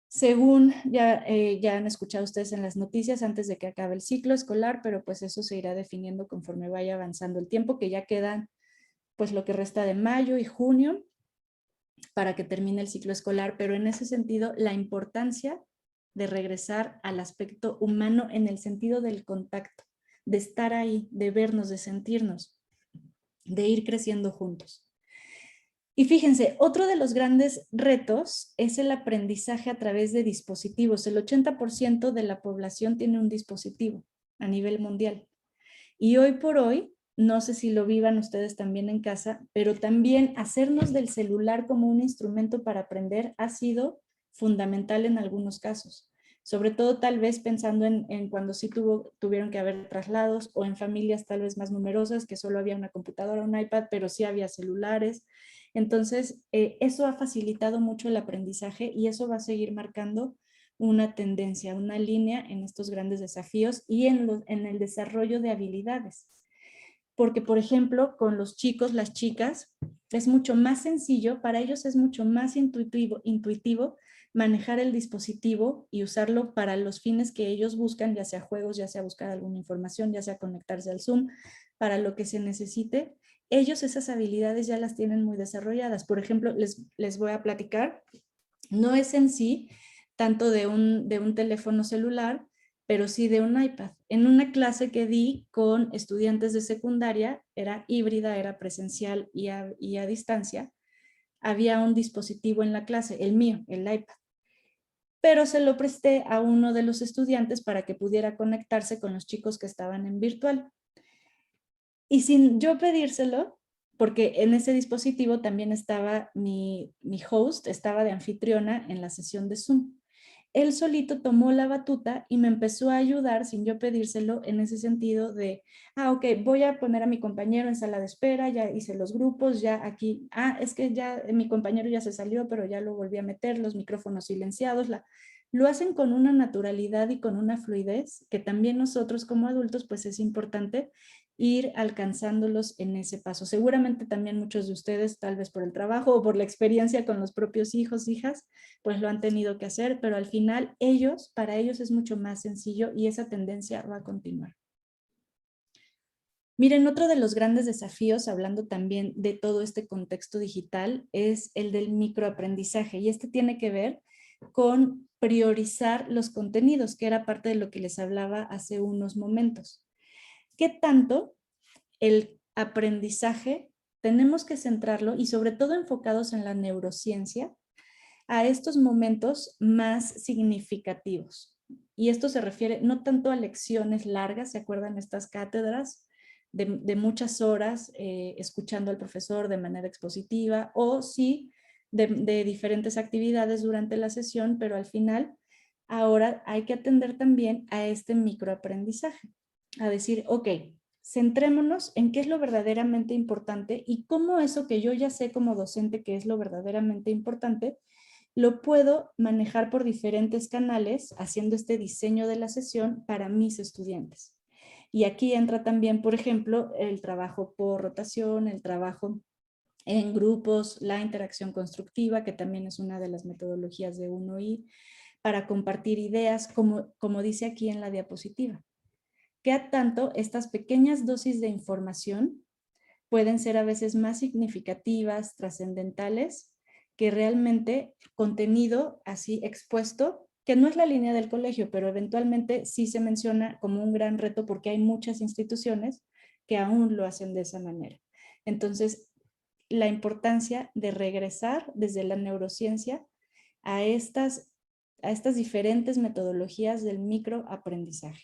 Según ya han escuchado ustedes en las noticias, antes de que acabe el ciclo escolar, pero pues eso se irá definiendo conforme vaya avanzando el tiempo, que ya quedan pues lo que resta de mayo y junio para que termine el ciclo escolar, pero en ese sentido la importancia de regresar al aspecto humano en el sentido del contacto, de estar ahí, de vernos, de sentirnos, de ir creciendo juntos. Y fíjense, otro de los grandes retos es el aprendizaje a través de dispositivos. El 80% de la población tiene un dispositivo a nivel mundial. Y hoy por hoy, no sé si lo vivan ustedes también en casa, pero también hacernos del celular como un instrumento para aprender ha sido fundamental en algunos casos. Sobre todo tal vez pensando en cuando sí tuvieron que haber traslados o en familias tal vez más numerosas que solo había una computadora, un iPad, pero sí había celulares. Entonces, eso ha facilitado mucho el aprendizaje y eso va a seguir marcando una tendencia, una línea en estos grandes desafíos y en el desarrollo de habilidades. Porque, por ejemplo, con los chicos, las chicas, es mucho más sencillo, para ellos es mucho más intuitivo manejar el dispositivo y usarlo para los fines que ellos buscan, ya sea juegos, ya sea buscar alguna información, ya sea conectarse al Zoom, para lo que se necesite. Ellos esas habilidades ya las tienen muy desarrolladas. Por ejemplo, les voy a platicar, no es en sí tanto de un teléfono celular, pero sí de un iPad. En una clase que di con estudiantes de secundaria, era híbrida, era presencial y a distancia, había un dispositivo en la clase, el mío, el iPad. Pero se lo presté a uno de los estudiantes para que pudiera conectarse con los chicos que estaban en virtual. Y sin yo pedírselo, porque en ese dispositivo también estaba mi host, estaba de anfitriona en la sesión de Zoom. Él solito tomó la batuta y me empezó a ayudar sin yo pedírselo en ese sentido de, ok, voy a poner a mi compañero en sala de espera, ya hice los grupos, ya aquí, es que ya mi compañero ya se salió, pero ya lo volví a meter, los micrófonos silenciados, lo hacen con una naturalidad y con una fluidez que también nosotros como adultos pues es importante ir alcanzándolos en ese paso. Seguramente también muchos de ustedes, tal vez por el trabajo o por la experiencia con los propios hijos, hijas, pues lo han tenido que hacer, pero al final para ellos es mucho más sencillo y esa tendencia va a continuar. Miren, otro de los grandes desafíos, hablando también de todo este contexto digital, es el del microaprendizaje y este tiene que ver con priorizar los contenidos, que era parte de lo que les hablaba hace unos momentos. ¿Qué tanto el aprendizaje tenemos que centrarlo y sobre todo enfocados en la neurociencia a estos momentos más significativos? Y esto se refiere no tanto a lecciones largas, ¿se acuerdan estas cátedras de muchas horas escuchando al profesor de manera expositiva o sí de diferentes actividades durante la sesión, pero al final ahora hay que atender también a este microaprendizaje. A decir, ok, centrémonos en qué es lo verdaderamente importante y cómo eso que yo ya sé como docente que es lo verdaderamente importante, lo puedo manejar por diferentes canales haciendo este diseño de la sesión para mis estudiantes. Y aquí entra también, por ejemplo, el trabajo por rotación, el trabajo en grupos, la interacción constructiva, que también es una de las metodologías de 1I, para compartir ideas, como dice aquí en la diapositiva. Que a tanto estas pequeñas dosis de información pueden ser a veces más significativas, trascendentales, que realmente contenido así expuesto, que no es la línea del colegio, pero eventualmente sí se menciona como un gran reto porque hay muchas instituciones que aún lo hacen de esa manera. Entonces, la importancia de regresar desde la neurociencia a estas diferentes metodologías del microaprendizaje.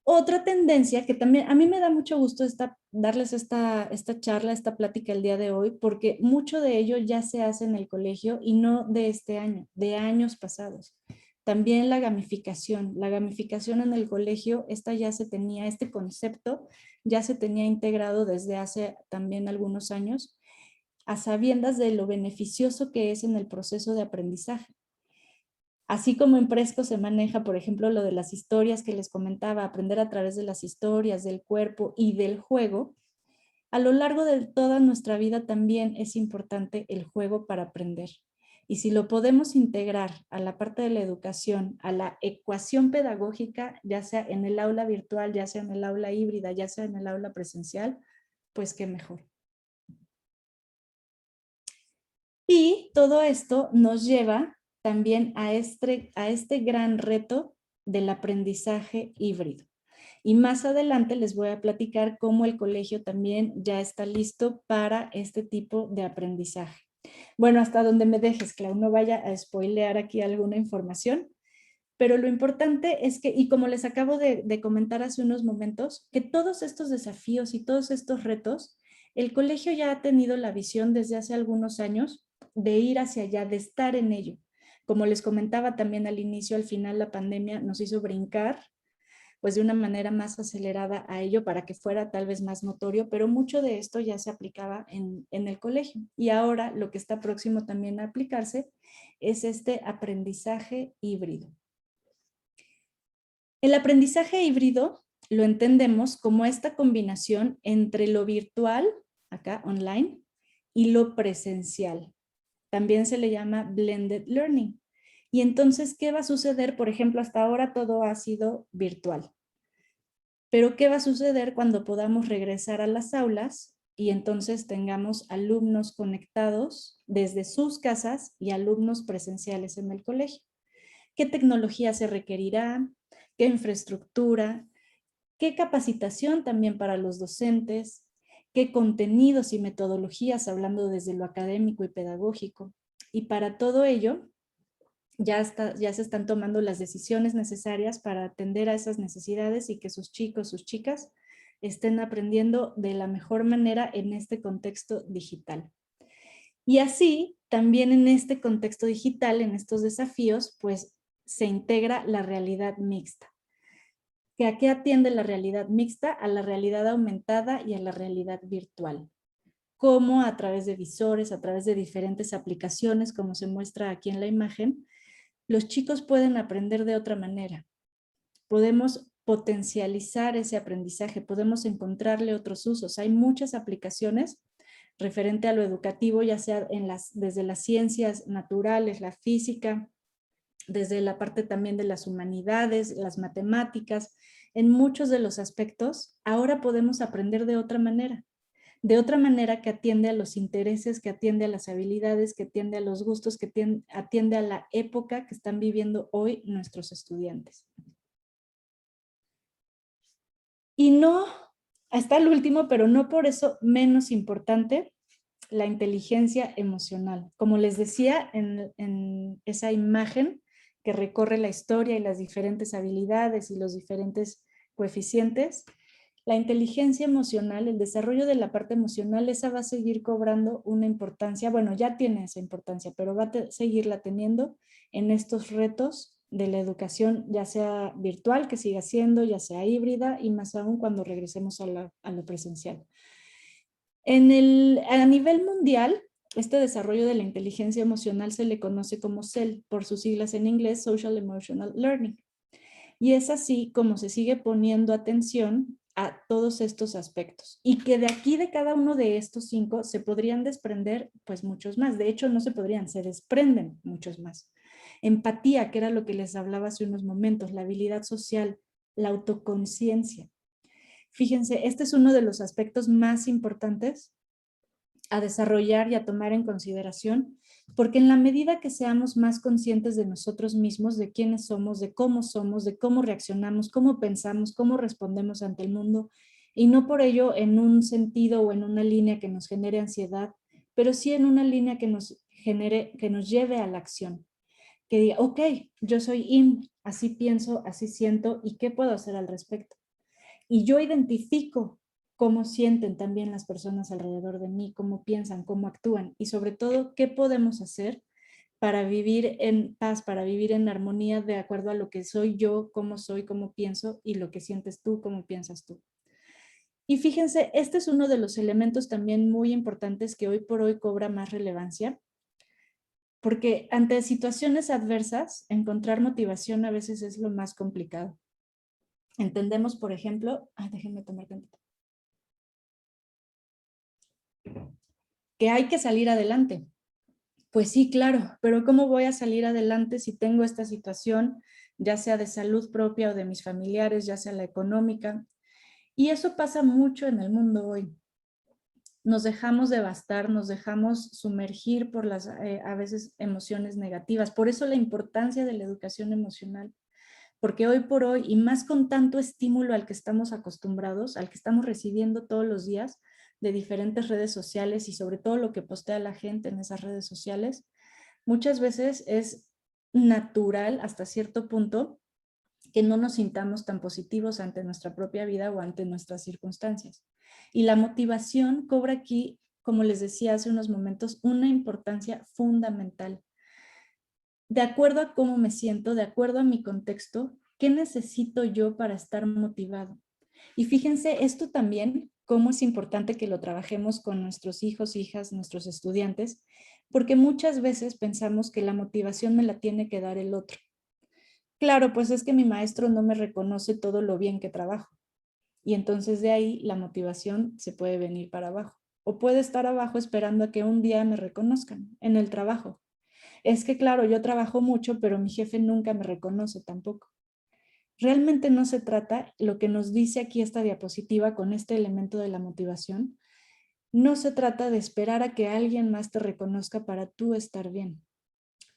Otra tendencia que también a mí me da mucho gusto darles esta charla, esta plática el día de hoy, porque mucho de ello ya se hace en el colegio y no de este año, de años pasados. También la gamificación en el colegio, este concepto ya se tenía integrado desde hace también algunos años, a sabiendas de lo beneficioso que es en el proceso de aprendizaje. Así como en Presco se maneja, por ejemplo, lo de las historias que les comentaba, aprender a través de las historias, del cuerpo y del juego, a lo largo de toda nuestra vida también es importante el juego para aprender. Y si lo podemos integrar a la parte de la educación, a la ecuación pedagógica, ya sea en el aula virtual, ya sea en el aula híbrida, ya sea en el aula presencial, pues qué mejor. Y todo esto nos lleva también a este gran reto del aprendizaje híbrido. Y más adelante les voy a platicar cómo el colegio también ya está listo para este tipo de aprendizaje. Bueno, hasta donde me dejes, Clau, no vaya a spoilear aquí alguna información, pero lo importante es que, y como les acabo de comentar hace unos momentos, que todos estos desafíos y todos estos retos, el colegio ya ha tenido la visión desde hace algunos años de ir hacia allá, de estar en ello. Como les comentaba también al inicio, al final la pandemia nos hizo brincar pues de una manera más acelerada a ello para que fuera tal vez más notorio, pero mucho de esto ya se aplicaba en el colegio. Y ahora lo que está próximo también a aplicarse es este aprendizaje híbrido. El aprendizaje híbrido lo entendemos como esta combinación entre lo virtual, acá online, y lo presencial. También se le llama blended learning. Y entonces, ¿qué va a suceder? Por ejemplo, hasta ahora todo ha sido virtual. Pero ¿qué va a suceder cuando podamos regresar a las aulas y entonces tengamos alumnos conectados desde sus casas y alumnos presenciales en el colegio? ¿Qué tecnología se requerirá? ¿Qué infraestructura? ¿Qué capacitación también para los docentes? ¿Qué contenidos y metodologías, hablando desde lo académico y pedagógico? Y para todo ello, ya se están tomando las decisiones necesarias para atender a esas necesidades y que sus chicos, sus chicas, estén aprendiendo de la mejor manera en este contexto digital. Y así, también en este contexto digital, en estos desafíos, pues se integra la realidad mixta. ¿A qué atiende la realidad mixta? A la realidad aumentada y a la realidad virtual. Cómo a través de visores, a través de diferentes aplicaciones, como se muestra aquí en la imagen, los chicos pueden aprender de otra manera. Podemos potencializar ese aprendizaje, podemos encontrarle otros usos. Hay muchas aplicaciones referente a lo educativo, ya sea desde las ciencias naturales, la física, desde la parte también de las humanidades, las matemáticas. En muchos de los aspectos, ahora podemos aprender de otra manera que atiende a los intereses, que atiende a las habilidades, que atiende a los gustos, que atiende a la época que están viviendo hoy nuestros estudiantes. Y no, hasta el último, pero no por eso menos importante, la inteligencia emocional. Como les decía en esa imagen que recorre la historia y las diferentes habilidades y los diferentes coeficientes, la inteligencia emocional, el desarrollo de la parte emocional, esa va a seguir cobrando una importancia, bueno, ya tiene esa importancia, pero va a seguirla teniendo en estos retos de la educación, ya sea virtual, que siga siendo, ya sea híbrida, y más aún cuando regresemos a lo presencial. A nivel mundial, este desarrollo de la inteligencia emocional se le conoce como SEL, por sus siglas en inglés, Social Emotional Learning. Y es así como se sigue poniendo atención a todos estos aspectos. Y que de aquí, de cada uno de estos 5, se podrían desprender pues muchos más. De hecho, no se podrían, se desprenden muchos más. Empatía, que era lo que les hablaba hace unos momentos, la habilidad social, la autoconciencia. Fíjense, este es uno de los aspectos más importantes a desarrollar y a tomar en consideración, porque en la medida que seamos más conscientes de nosotros mismos, de quiénes somos, de cómo reaccionamos, cómo pensamos, cómo respondemos ante el mundo, y no por ello en un sentido o en una línea que nos genere ansiedad, pero sí en una línea que nos lleve a la acción. Que diga, ok, yo soy Im, así pienso, así siento, ¿y qué puedo hacer al respecto? Y yo identifico cómo sienten también las personas alrededor de mí, cómo piensan, cómo actúan y sobre todo qué podemos hacer para vivir en paz, para vivir en armonía de acuerdo a lo que soy yo, cómo soy, cómo pienso y lo que sientes tú, cómo piensas tú. Y fíjense, este es uno de los elementos también muy importantes que hoy por hoy cobra más relevancia, porque ante situaciones adversas, encontrar motivación a veces es lo más complicado. Entendemos, por ejemplo, déjenme tomar tantito, que hay que salir adelante. Pues sí, claro, pero ¿cómo voy a salir adelante si tengo esta situación, ya sea de salud propia o de mis familiares, ya sea la económica? Y eso pasa mucho en el mundo hoy. Nos dejamos devastar, nos dejamos sumergir por las a veces emociones negativas. Por eso la importancia de la educación emocional. porque hoy por hoy, y más con tanto estímulo al que estamos acostumbrados, al que estamos recibiendo todos los días de diferentes redes sociales y sobre todo lo que postea la gente en esas redes sociales, muchas veces es natural hasta cierto punto que no nos sintamos tan positivos ante nuestra propia vida o ante nuestras circunstancias. Y la motivación cobra aquí, como les decía hace unos momentos, una importancia fundamental. De acuerdo a cómo me siento, de acuerdo a mi contexto, ¿qué necesito yo para estar motivado? Y fíjense, esto también, cómo es importante que lo trabajemos con nuestros hijos, hijas, nuestros estudiantes, porque muchas veces pensamos que la motivación me la tiene que dar el otro. Claro, pues es que mi maestro no me reconoce todo lo bien que trabajo. Y entonces de ahí la motivación se puede venir para abajo. O puede estar abajo esperando a que un día me reconozcan en el trabajo. Es que claro, yo trabajo mucho, pero mi jefe nunca me reconoce tampoco. Realmente no se trata, lo que nos dice aquí esta diapositiva con este elemento de la motivación, no se trata de esperar a que alguien más te reconozca para tú estar bien.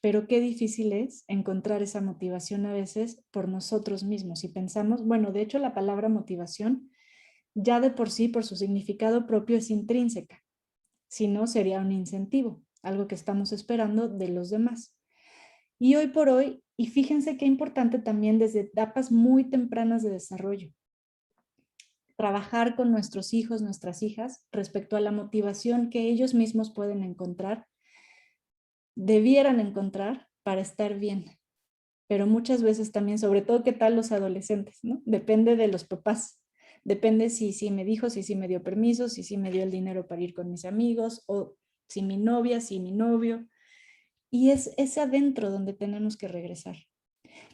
Pero qué difícil es encontrar esa motivación a veces por nosotros mismos. Y pensamos, bueno, de hecho la palabra motivación ya de por sí, por su significado propio, es intrínseca. Si no, sería un incentivo, algo que estamos esperando de los demás. Y hoy por hoy, y fíjense qué importante también desde etapas muy tempranas de desarrollo, trabajar con nuestros hijos, nuestras hijas, respecto a la motivación que ellos mismos pueden encontrar, debieran encontrar para estar bien. Pero muchas veces también, sobre todo, ¿qué tal los adolescentes? ¿No? Depende de los papás. Depende si me dijo, si me dio permiso, si me dio el dinero para ir con mis amigos, o si mi novia, si mi novio. Y es adentro donde tenemos que regresar.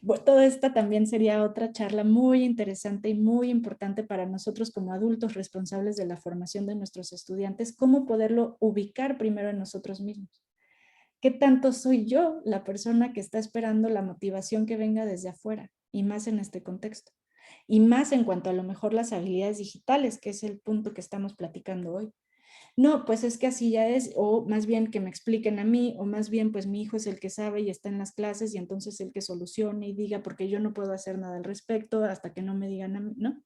Bueno, toda esta también sería otra charla muy interesante y muy importante para nosotros como adultos responsables de la formación de nuestros estudiantes, cómo poderlo ubicar primero en nosotros mismos. ¿Qué tanto soy yo la persona que está esperando la motivación que venga desde afuera? Y más en este contexto. Y más en cuanto a lo mejor las habilidades digitales, que es el punto que estamos platicando hoy. No, pues es que así ya es, o más bien que me expliquen a mí, o más bien pues mi hijo es el que sabe y está en las clases y entonces el que solucione y diga porque yo no puedo hacer nada al respecto hasta que no me digan a mí, ¿no?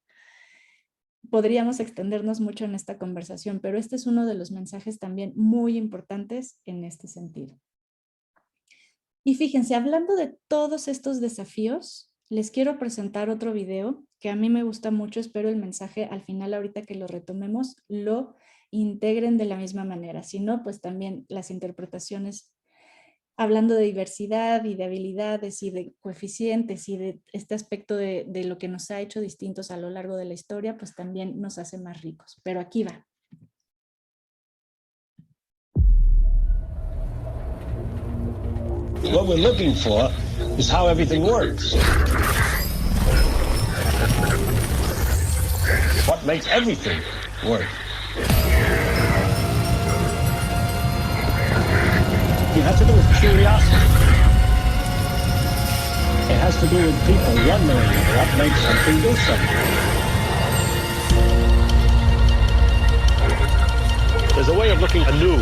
Podríamos extendernos mucho en esta conversación, pero este es uno de los mensajes también muy importantes en este sentido. Y fíjense, hablando de todos estos desafíos, les quiero presentar otro video que a mí me gusta mucho. Espero el mensaje al final, ahorita que lo retomemos, lo integren de la misma manera. Si no, pues también las interpretaciones, hablando de diversidad y de habilidades y de coeficientes y de este aspecto de lo que nos ha hecho distintos a lo largo de la historia, pues también nos hace más ricos. Pero aquí va. What we're looking for is how everything works. What makes everything work? It has to do with curiosity. It has to do with people wondering what makes something do something. There's a way of looking anew,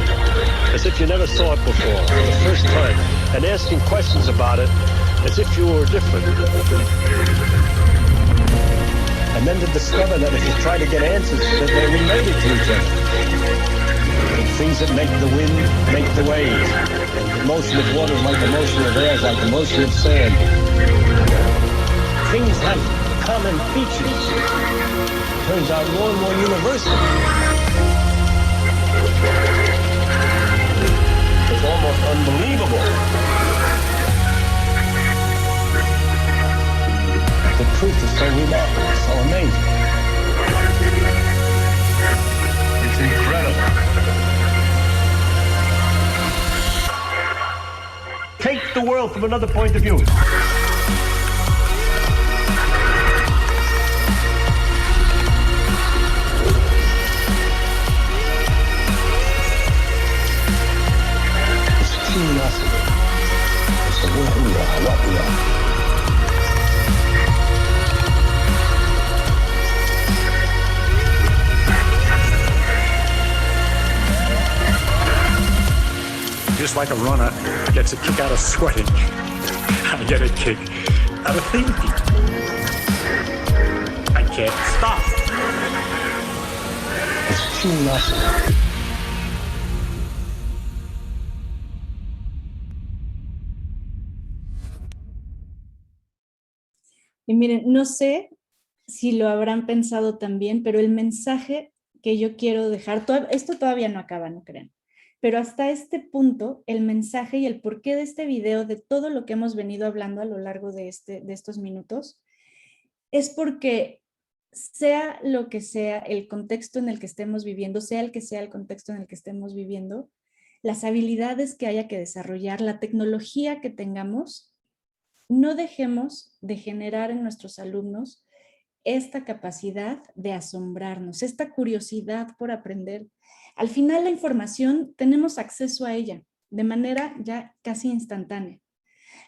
as if you never saw it before, for the first time, and asking questions about it as if you were different. And then to discover that if you try to get answers, that they're related to each other. Things that make the wind, make the waves. The motion of water is like the motion of air, is like the motion of sand. Things have common features. Turns out more and more universal. It's almost unbelievable. The truth is so remarkable, so amazing. It's incredible. Take the world from another point of view. Curiosity. It's the word we are, what we are. Just like a runner gets a kick out of sweating, I get a kick out of thinking. can't stop. It's too nothing. Y miren, no sé si lo habrán pensado también, pero el mensaje que yo quiero dejar, esto todavía no acaba, no crean, pero hasta este punto, el mensaje y el porqué de este video, de todo lo que hemos venido hablando a lo largo de estos minutos, es porque sea lo que sea el contexto en el que estemos viviendo, sea el que sea el contexto en el que estemos viviendo, las habilidades que haya que desarrollar, la tecnología que tengamos, no dejemos de generar en nuestros alumnos esta capacidad de asombrarnos, esta curiosidad por aprender. Al final la información tenemos acceso a ella de manera ya casi instantánea.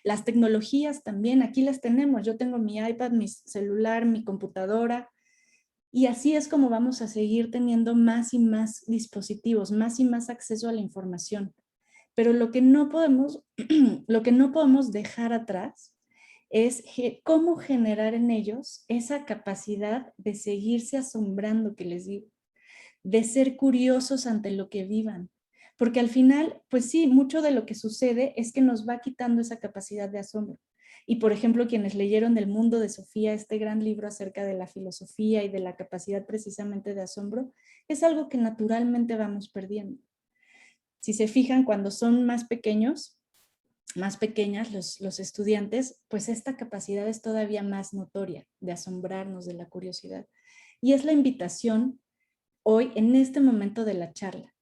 Las tecnologías también, aquí las tenemos. Yo tengo mi iPad, mi celular, mi computadora, y así es como vamos a seguir teniendo más y más dispositivos, más y más acceso a la información. Pero lo que no podemos dejar atrás es cómo generar en ellos esa capacidad de seguirse asombrando, que les digo, de ser curiosos ante lo que vivan. Porque al final, pues sí, mucho de lo que sucede es que nos va quitando esa capacidad de asombro. Y por ejemplo, quienes leyeron El mundo de Sofía, este gran libro acerca de la filosofía y de la capacidad precisamente de asombro, es algo que naturalmente vamos perdiendo. Si se fijan, cuando son más pequeños, más pequeñas los estudiantes, pues esta capacidad es todavía más notoria de asombrarnos, de la curiosidad. Y es la invitación hoy, en este momento de la charla.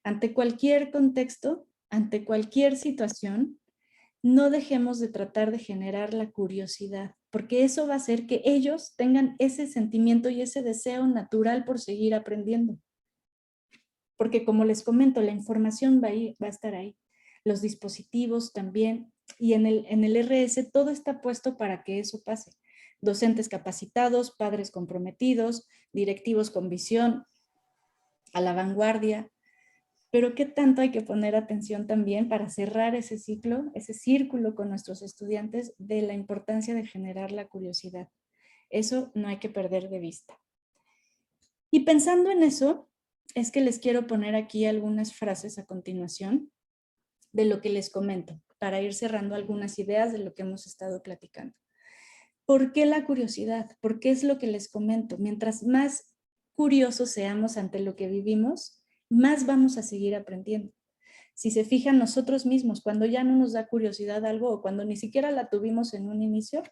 Ante cualquier contexto, ante cualquier situación, no dejemos de tratar de generar la curiosidad, porque eso va a hacer que ellos tengan ese sentimiento y ese deseo natural por seguir aprendiendo. Porque como les comento, la información va a estar ahí. Los dispositivos también, y en el RS todo está puesto para que eso pase. Docentes capacitados, padres comprometidos, directivos con visión, a la vanguardia. Pero ¿qué tanto hay que poner atención también para cerrar ese ciclo, ese círculo con nuestros estudiantes de la importancia de generar la curiosidad? Eso no hay que perder de vista. Y pensando en eso, es que les quiero poner aquí algunas frases a continuación de lo que les comento, para ir cerrando algunas ideas de lo que hemos estado platicando. ¿Por qué la curiosidad? ¿Por qué es lo que les comento? Mientras más curiosos seamos ante lo que vivimos, más vamos a seguir aprendiendo. Si se fijan nosotros mismos, cuando ya no nos da curiosidad algo o cuando ni siquiera la tuvimos en un inicio,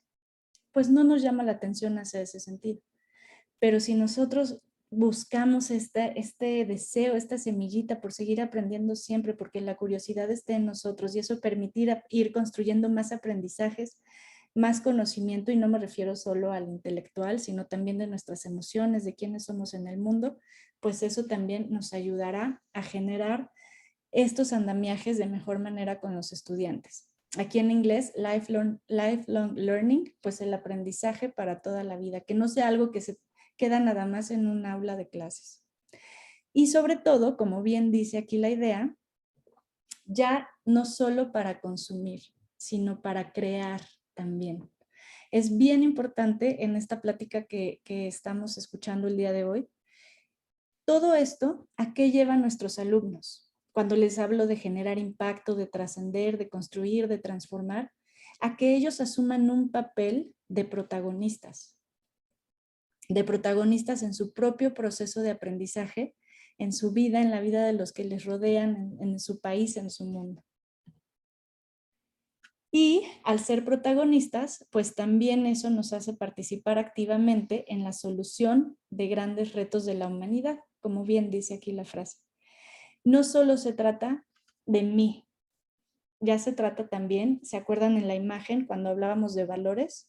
pues no nos llama la atención hacia ese sentido. Pero si nosotros buscamos este deseo, esta semillita por seguir aprendiendo siempre, porque la curiosidad esté en nosotros y eso permitir ir construyendo más aprendizajes, más conocimiento, y no me refiero solo al intelectual, sino también de nuestras emociones, de quiénes somos en el mundo, pues eso también nos ayudará a generar estos andamiajes de mejor manera con los estudiantes. Aquí en inglés, lifelong learning, pues el aprendizaje para toda la vida, que no sea algo que se queda nada más en un aula de clases. Y sobre todo, como bien dice aquí la idea, ya no solo para consumir, sino para crear también. Es bien importante en esta plática que estamos escuchando el día de hoy. Todo esto, ¿a qué llevan nuestros alumnos? Cuando les hablo de generar impacto, de trascender, de construir, de transformar, a que ellos asuman un papel de protagonistas en su propio proceso de aprendizaje, en su vida, en la vida de los que les rodean, en su país, en su mundo. Y al ser protagonistas, pues también eso nos hace participar activamente en la solución de grandes retos de la humanidad, como bien dice aquí la frase. No solo se trata de mí, ya se trata también, ¿se acuerdan en la imagen cuando hablábamos de valores?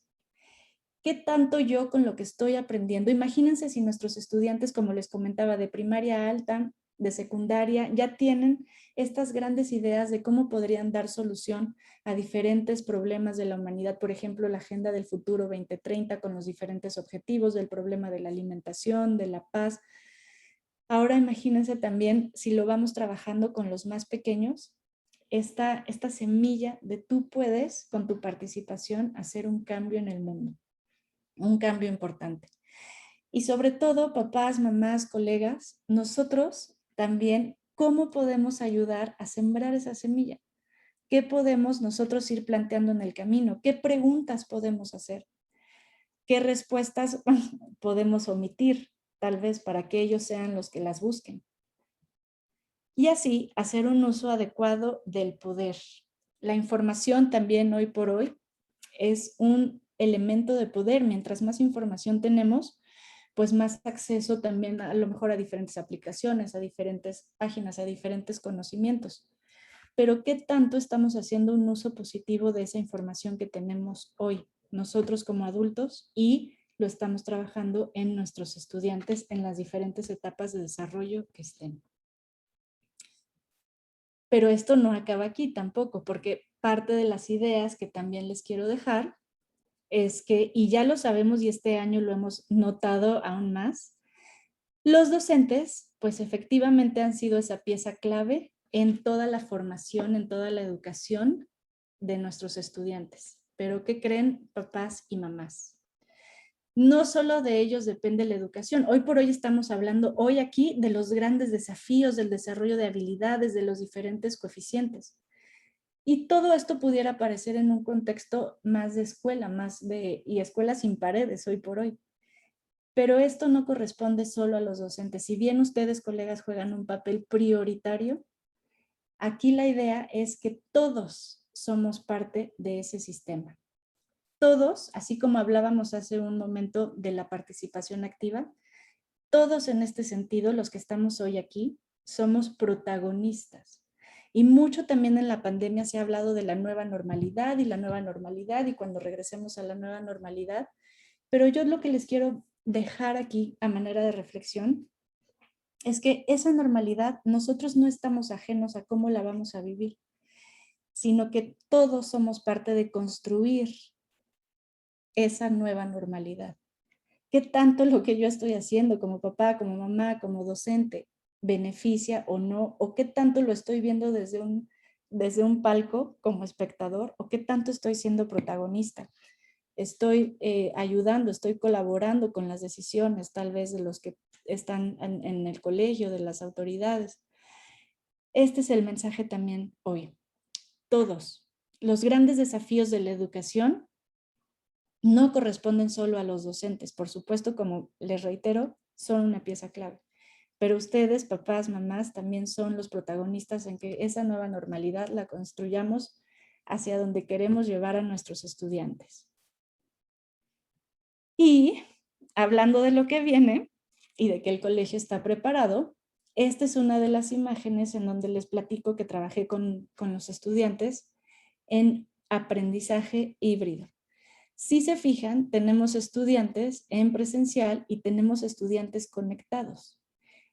¿Qué tanto yo con lo que estoy aprendiendo? Imagínense si nuestros estudiantes, como les comentaba, de primaria alta, de secundaria, ya tienen estas grandes ideas de cómo podrían dar solución a diferentes problemas de la humanidad. Por ejemplo, la Agenda del Futuro 2030 con los diferentes objetivos del problema de la alimentación, de la paz. Ahora imagínense también si lo vamos trabajando con los más pequeños, esta semilla de tú puedes, con tu participación, hacer un cambio en el mundo. Un cambio importante. Y sobre todo, papás, mamás, colegas, nosotros también, ¿cómo podemos ayudar a sembrar esa semilla? ¿Qué podemos nosotros ir planteando en el camino? ¿Qué preguntas podemos hacer? ¿Qué respuestas podemos omitir, tal vez, para que ellos sean los que las busquen? Y así, hacer un uso adecuado del poder. La información también hoy por hoy es un elemento de poder. Mientras más información tenemos, pues más acceso también a lo mejor a diferentes aplicaciones, a diferentes páginas, a diferentes conocimientos. Pero ¿qué tanto estamos haciendo un uso positivo de esa información que tenemos hoy, nosotros como adultos, y lo estamos trabajando en nuestros estudiantes en las diferentes etapas de desarrollo que estén? Pero esto no acaba aquí tampoco, porque parte de las ideas que también les quiero dejar es que, y ya lo sabemos y este año lo hemos notado aún más, los docentes pues efectivamente han sido esa pieza clave en toda la formación, en toda la educación de nuestros estudiantes. Pero ¿qué creen, papás y mamás? No solo de ellos depende la educación. Hoy por hoy estamos hablando hoy aquí de los grandes desafíos del desarrollo de habilidades, de los diferentes coeficientes. Y todo esto pudiera aparecer en un contexto más de escuela, y escuela sin paredes hoy por hoy. Pero esto no corresponde solo a los docentes. Si bien ustedes, colegas, juegan un papel prioritario, aquí la idea es que todos somos parte de ese sistema. Todos, así como hablábamos hace un momento de la participación activa, todos en este sentido, los que estamos hoy aquí, somos protagonistas. Y mucho también en la pandemia se ha hablado de la nueva normalidad y cuando regresemos a la nueva normalidad. Pero yo lo que les quiero dejar aquí a manera de reflexión es que esa normalidad nosotros no estamos ajenos a cómo la vamos a vivir, sino que todos somos parte de construir esa nueva normalidad. ¿Qué tanto lo que yo estoy haciendo como papá, como mamá, como docente beneficia o no? ¿O qué tanto lo estoy viendo desde un palco como espectador? ¿O qué tanto estoy siendo protagonista? Estoy ayudando, estoy colaborando con las decisiones tal vez de los que están en el colegio, de las autoridades. Este es el mensaje también hoy. Todos los grandes desafíos de la educación no corresponden solo a los docentes. Por supuesto, como les reitero, son una pieza clave. Pero ustedes, papás, mamás, también son los protagonistas en que esa nueva normalidad la construyamos hacia donde queremos llevar a nuestros estudiantes. Y hablando de lo que viene y de que el colegio está preparado, esta es una de las imágenes en donde les platico que trabajé con los estudiantes en aprendizaje híbrido. Si se fijan, tenemos estudiantes en presencial y tenemos estudiantes conectados.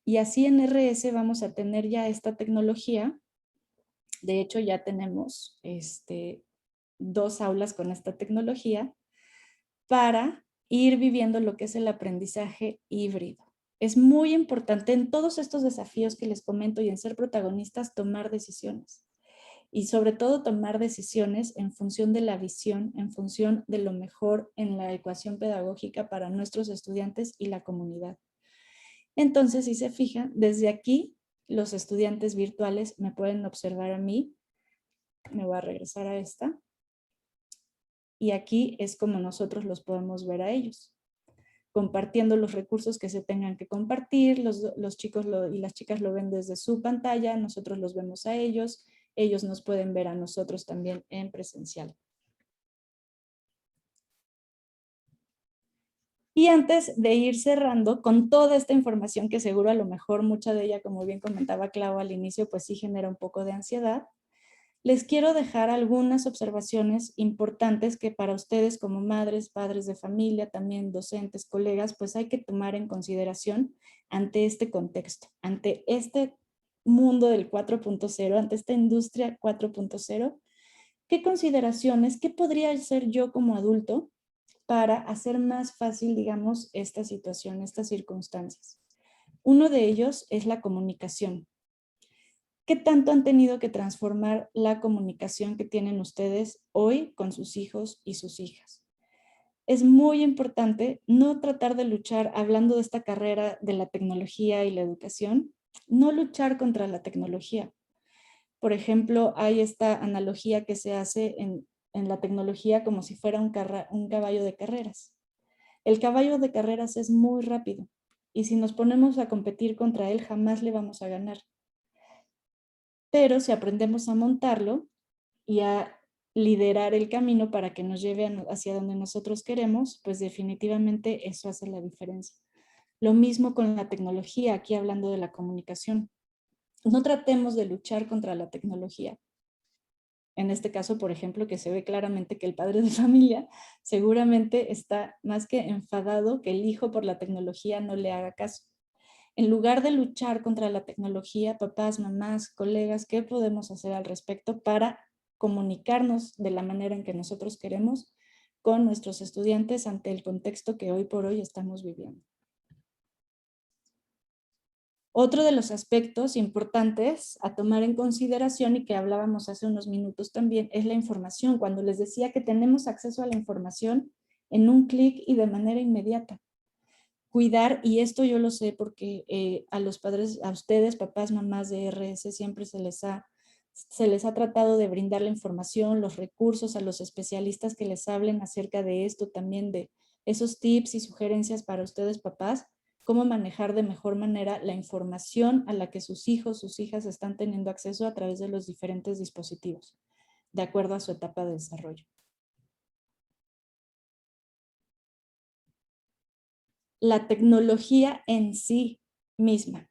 Y así en RS vamos a tener ya esta tecnología. De hecho, ya tenemos 2 aulas con esta tecnología para ir viviendo lo que es el aprendizaje híbrido. Es muy importante en todos estos desafíos que les comento y en ser protagonistas, tomar decisiones. Y sobre todo tomar decisiones en función de la visión, en función de lo mejor en la ecuación pedagógica para nuestros estudiantes y la comunidad. Entonces, si se fijan, desde aquí los estudiantes virtuales me pueden observar a mí. Me voy a regresar a esta. Y aquí es como nosotros los podemos ver a ellos, compartiendo los recursos que se tengan que compartir. Los chicos y las chicas lo ven desde su pantalla, nosotros los vemos a ellos nos pueden ver a nosotros también en presencial. Y antes de ir cerrando con toda esta información que seguro a lo mejor mucha de ella, como bien comentaba Clau al inicio, pues sí genera un poco de ansiedad, les quiero dejar algunas observaciones importantes que para ustedes como madres, padres de familia, también docentes, colegas, pues hay que tomar en consideración ante este contexto, ante este mundo del 4.0, ante esta industria 4.0, ¿qué consideraciones, qué podría hacer yo como adulto para hacer más fácil, digamos, esta situación, estas circunstancias? Uno de ellos es la comunicación. ¿Qué tanto han tenido que transformar la comunicación que tienen ustedes hoy con sus hijos y sus hijas? es muy importante no tratar de luchar, hablando de esta carrera de la tecnología y la educación, no luchar contra la tecnología. Por ejemplo, hay esta analogía que se hace en la tecnología como si fuera un caballo de carreras. El caballo de carreras es muy rápido y si nos ponemos a competir contra él jamás le vamos a ganar. Pero si aprendemos a montarlo y a liderar el camino para que nos lleve hacia donde nosotros queremos, pues definitivamente eso hace la diferencia. Lo mismo con la tecnología, aquí hablando de la comunicación. No tratemos de luchar contra la tecnología. En este caso, por ejemplo, que se ve claramente que el padre de familia seguramente está más que enfadado que el hijo por la tecnología no le haga caso. En lugar de luchar contra la tecnología, papás, mamás, colegas, ¿qué podemos hacer al respecto para comunicarnos de la manera en que nosotros queremos con nuestros estudiantes ante el contexto que hoy por hoy estamos viviendo? Otro de los aspectos importantes a tomar en consideración y que hablábamos hace unos minutos también es la información. Cuando les decía que tenemos acceso a la información en un clic y de manera inmediata. Cuidar, y esto yo lo sé porque a los padres, a ustedes, papás, mamás de RS, siempre se les ha tratado de brindar la información, los recursos a los especialistas que les hablen acerca de esto, también de esos tips y sugerencias para ustedes, papás, cómo manejar de mejor manera la información a la que sus hijos, sus hijas están teniendo acceso a través de los diferentes dispositivos, de acuerdo a su etapa de desarrollo. La tecnología en sí misma.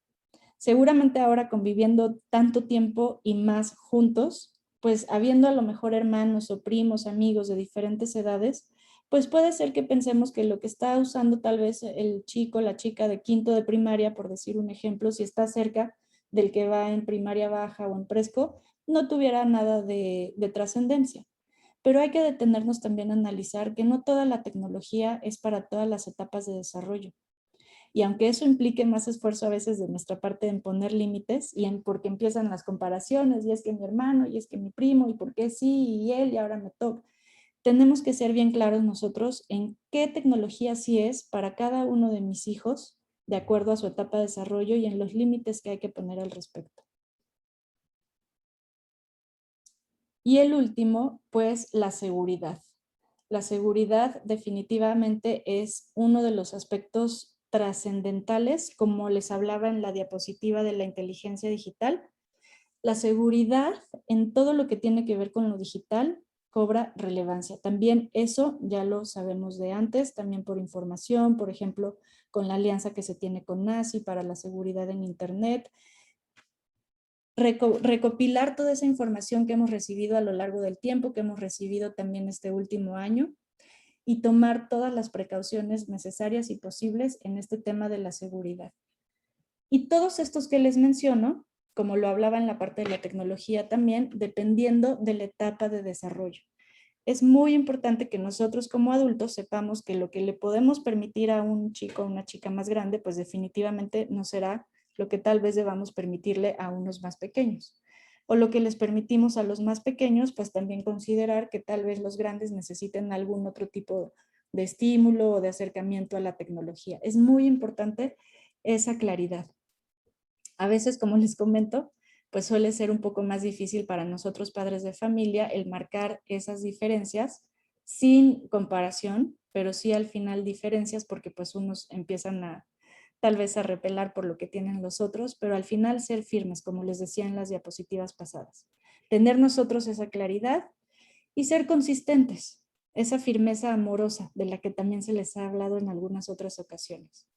Seguramente ahora conviviendo tanto tiempo y más juntos, pues habiendo a lo mejor hermanos o primos, amigos de diferentes edades, pues puede ser que pensemos que lo que está usando tal vez el chico, la chica de quinto de primaria, por decir un ejemplo, si está cerca del que va en primaria baja o en presco, no tuviera nada de trascendencia. Pero hay que detenernos también a analizar que no toda la tecnología es para todas las etapas de desarrollo. Y aunque eso implique más esfuerzo a veces de nuestra parte en poner límites, porque empiezan las comparaciones, y es que mi hermano, y es que mi primo, y por qué sí, y él, y ahora me toca. Tenemos que ser bien claros nosotros en qué tecnología sí es para cada uno de mis hijos, de acuerdo a su etapa de desarrollo y en los límites que hay que poner al respecto. Y el último, pues la seguridad. La seguridad definitivamente es uno de los aspectos trascendentales, como les hablaba en la diapositiva de la inteligencia digital. La seguridad en todo lo que tiene que ver con lo digital cobra relevancia. También eso ya lo sabemos de antes, también por información, por ejemplo, con la alianza que se tiene con NACI para la seguridad en Internet. Recopilar toda esa información que hemos recibido a lo largo del tiempo, que hemos recibido también este último año, y tomar todas las precauciones necesarias y posibles en este tema de la seguridad. Y todos estos que les menciono, como lo hablaba en la parte de la tecnología también, dependiendo de la etapa de desarrollo. Es muy importante que nosotros como adultos sepamos que lo que le podemos permitir a un chico o una chica más grande, pues definitivamente no será lo que tal vez debamos permitirle a unos más pequeños. O lo que les permitimos a los más pequeños, pues también considerar que tal vez los grandes necesiten algún otro tipo de estímulo o de acercamiento a la tecnología. Es muy importante esa claridad. A veces, como les comento, pues suele ser un poco más difícil para nosotros padres de familia el marcar esas diferencias sin comparación, pero sí al final diferencias porque pues unos empiezan tal vez a repelar por lo que tienen los otros, pero al final ser firmes, como les decía en las diapositivas pasadas. Tener nosotros esa claridad y ser consistentes, esa firmeza amorosa de la que también se les ha hablado en algunas otras ocasiones.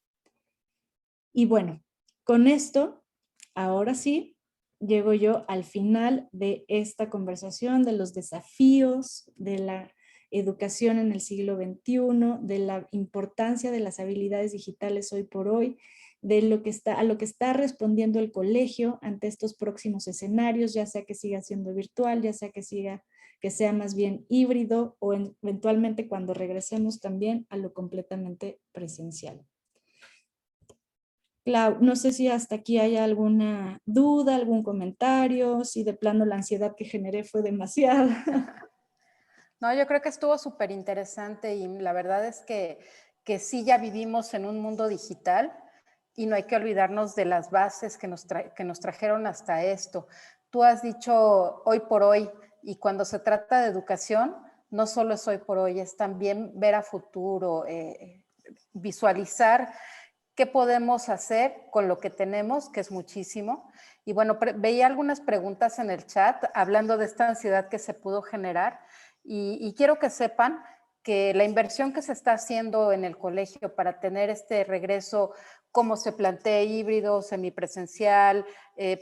Y bueno, con esto, ahora sí, llego yo al final de esta conversación, de los desafíos de la educación en el siglo XXI, de la importancia de las habilidades digitales hoy por hoy, de a lo que está respondiendo el colegio ante estos próximos escenarios, ya sea que siga siendo virtual, ya sea que sea más bien híbrido o eventualmente cuando regresemos también a lo completamente presencial. Clau, no sé si hasta aquí hay alguna duda, algún comentario, si de plano la ansiedad que generé fue demasiada. No, yo creo que estuvo súper interesante y la verdad es que sí ya vivimos en un mundo digital y no hay que olvidarnos de las bases que nos trajeron hasta esto. Tú has dicho hoy por hoy, y cuando se trata de educación, no solo es hoy por hoy, es también ver a futuro, visualizar qué podemos hacer con lo que tenemos, que es muchísimo. Y bueno, veía algunas preguntas en el chat hablando de esta ansiedad que se pudo generar y quiero que sepan que la inversión que se está haciendo en el colegio para tener este regreso, como se plantea, híbrido, semipresencial,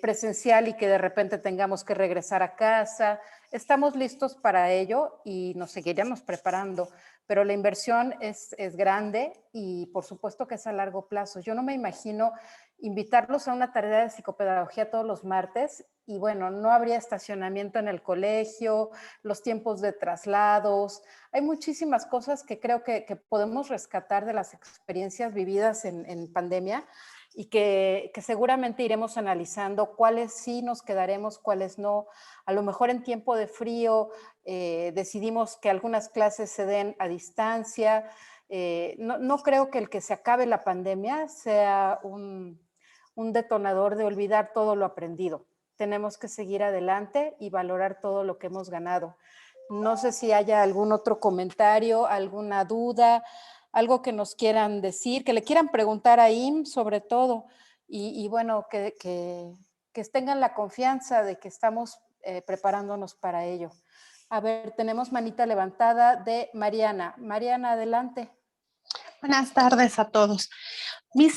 presencial y que de repente tengamos que regresar a casa, estamos listos para ello y nos seguiremos preparando, pero la inversión es grande y por supuesto que es a largo plazo. Yo no me imagino invitarlos a una tarea de psicopedagogía todos los martes y bueno, no habría estacionamiento en el colegio, los tiempos de traslados, hay muchísimas cosas que creo que podemos rescatar de las experiencias vividas en pandemia y que seguramente iremos analizando cuáles sí nos quedaremos, cuáles no. A lo mejor en tiempo de frío decidimos que algunas clases se den a distancia. No creo que el que se acabe la pandemia sea un detonador de olvidar todo lo aprendido. Tenemos que seguir adelante y valorar todo lo que hemos ganado. No sé si haya algún otro comentario, alguna duda, algo que nos quieran decir, que le quieran preguntar a Im sobre todo. Y bueno, que tengan la confianza de que estamos preparándonos para ello. A ver, tenemos manita levantada de Mariana. Mariana, adelante. Buenas tardes a todos. Yo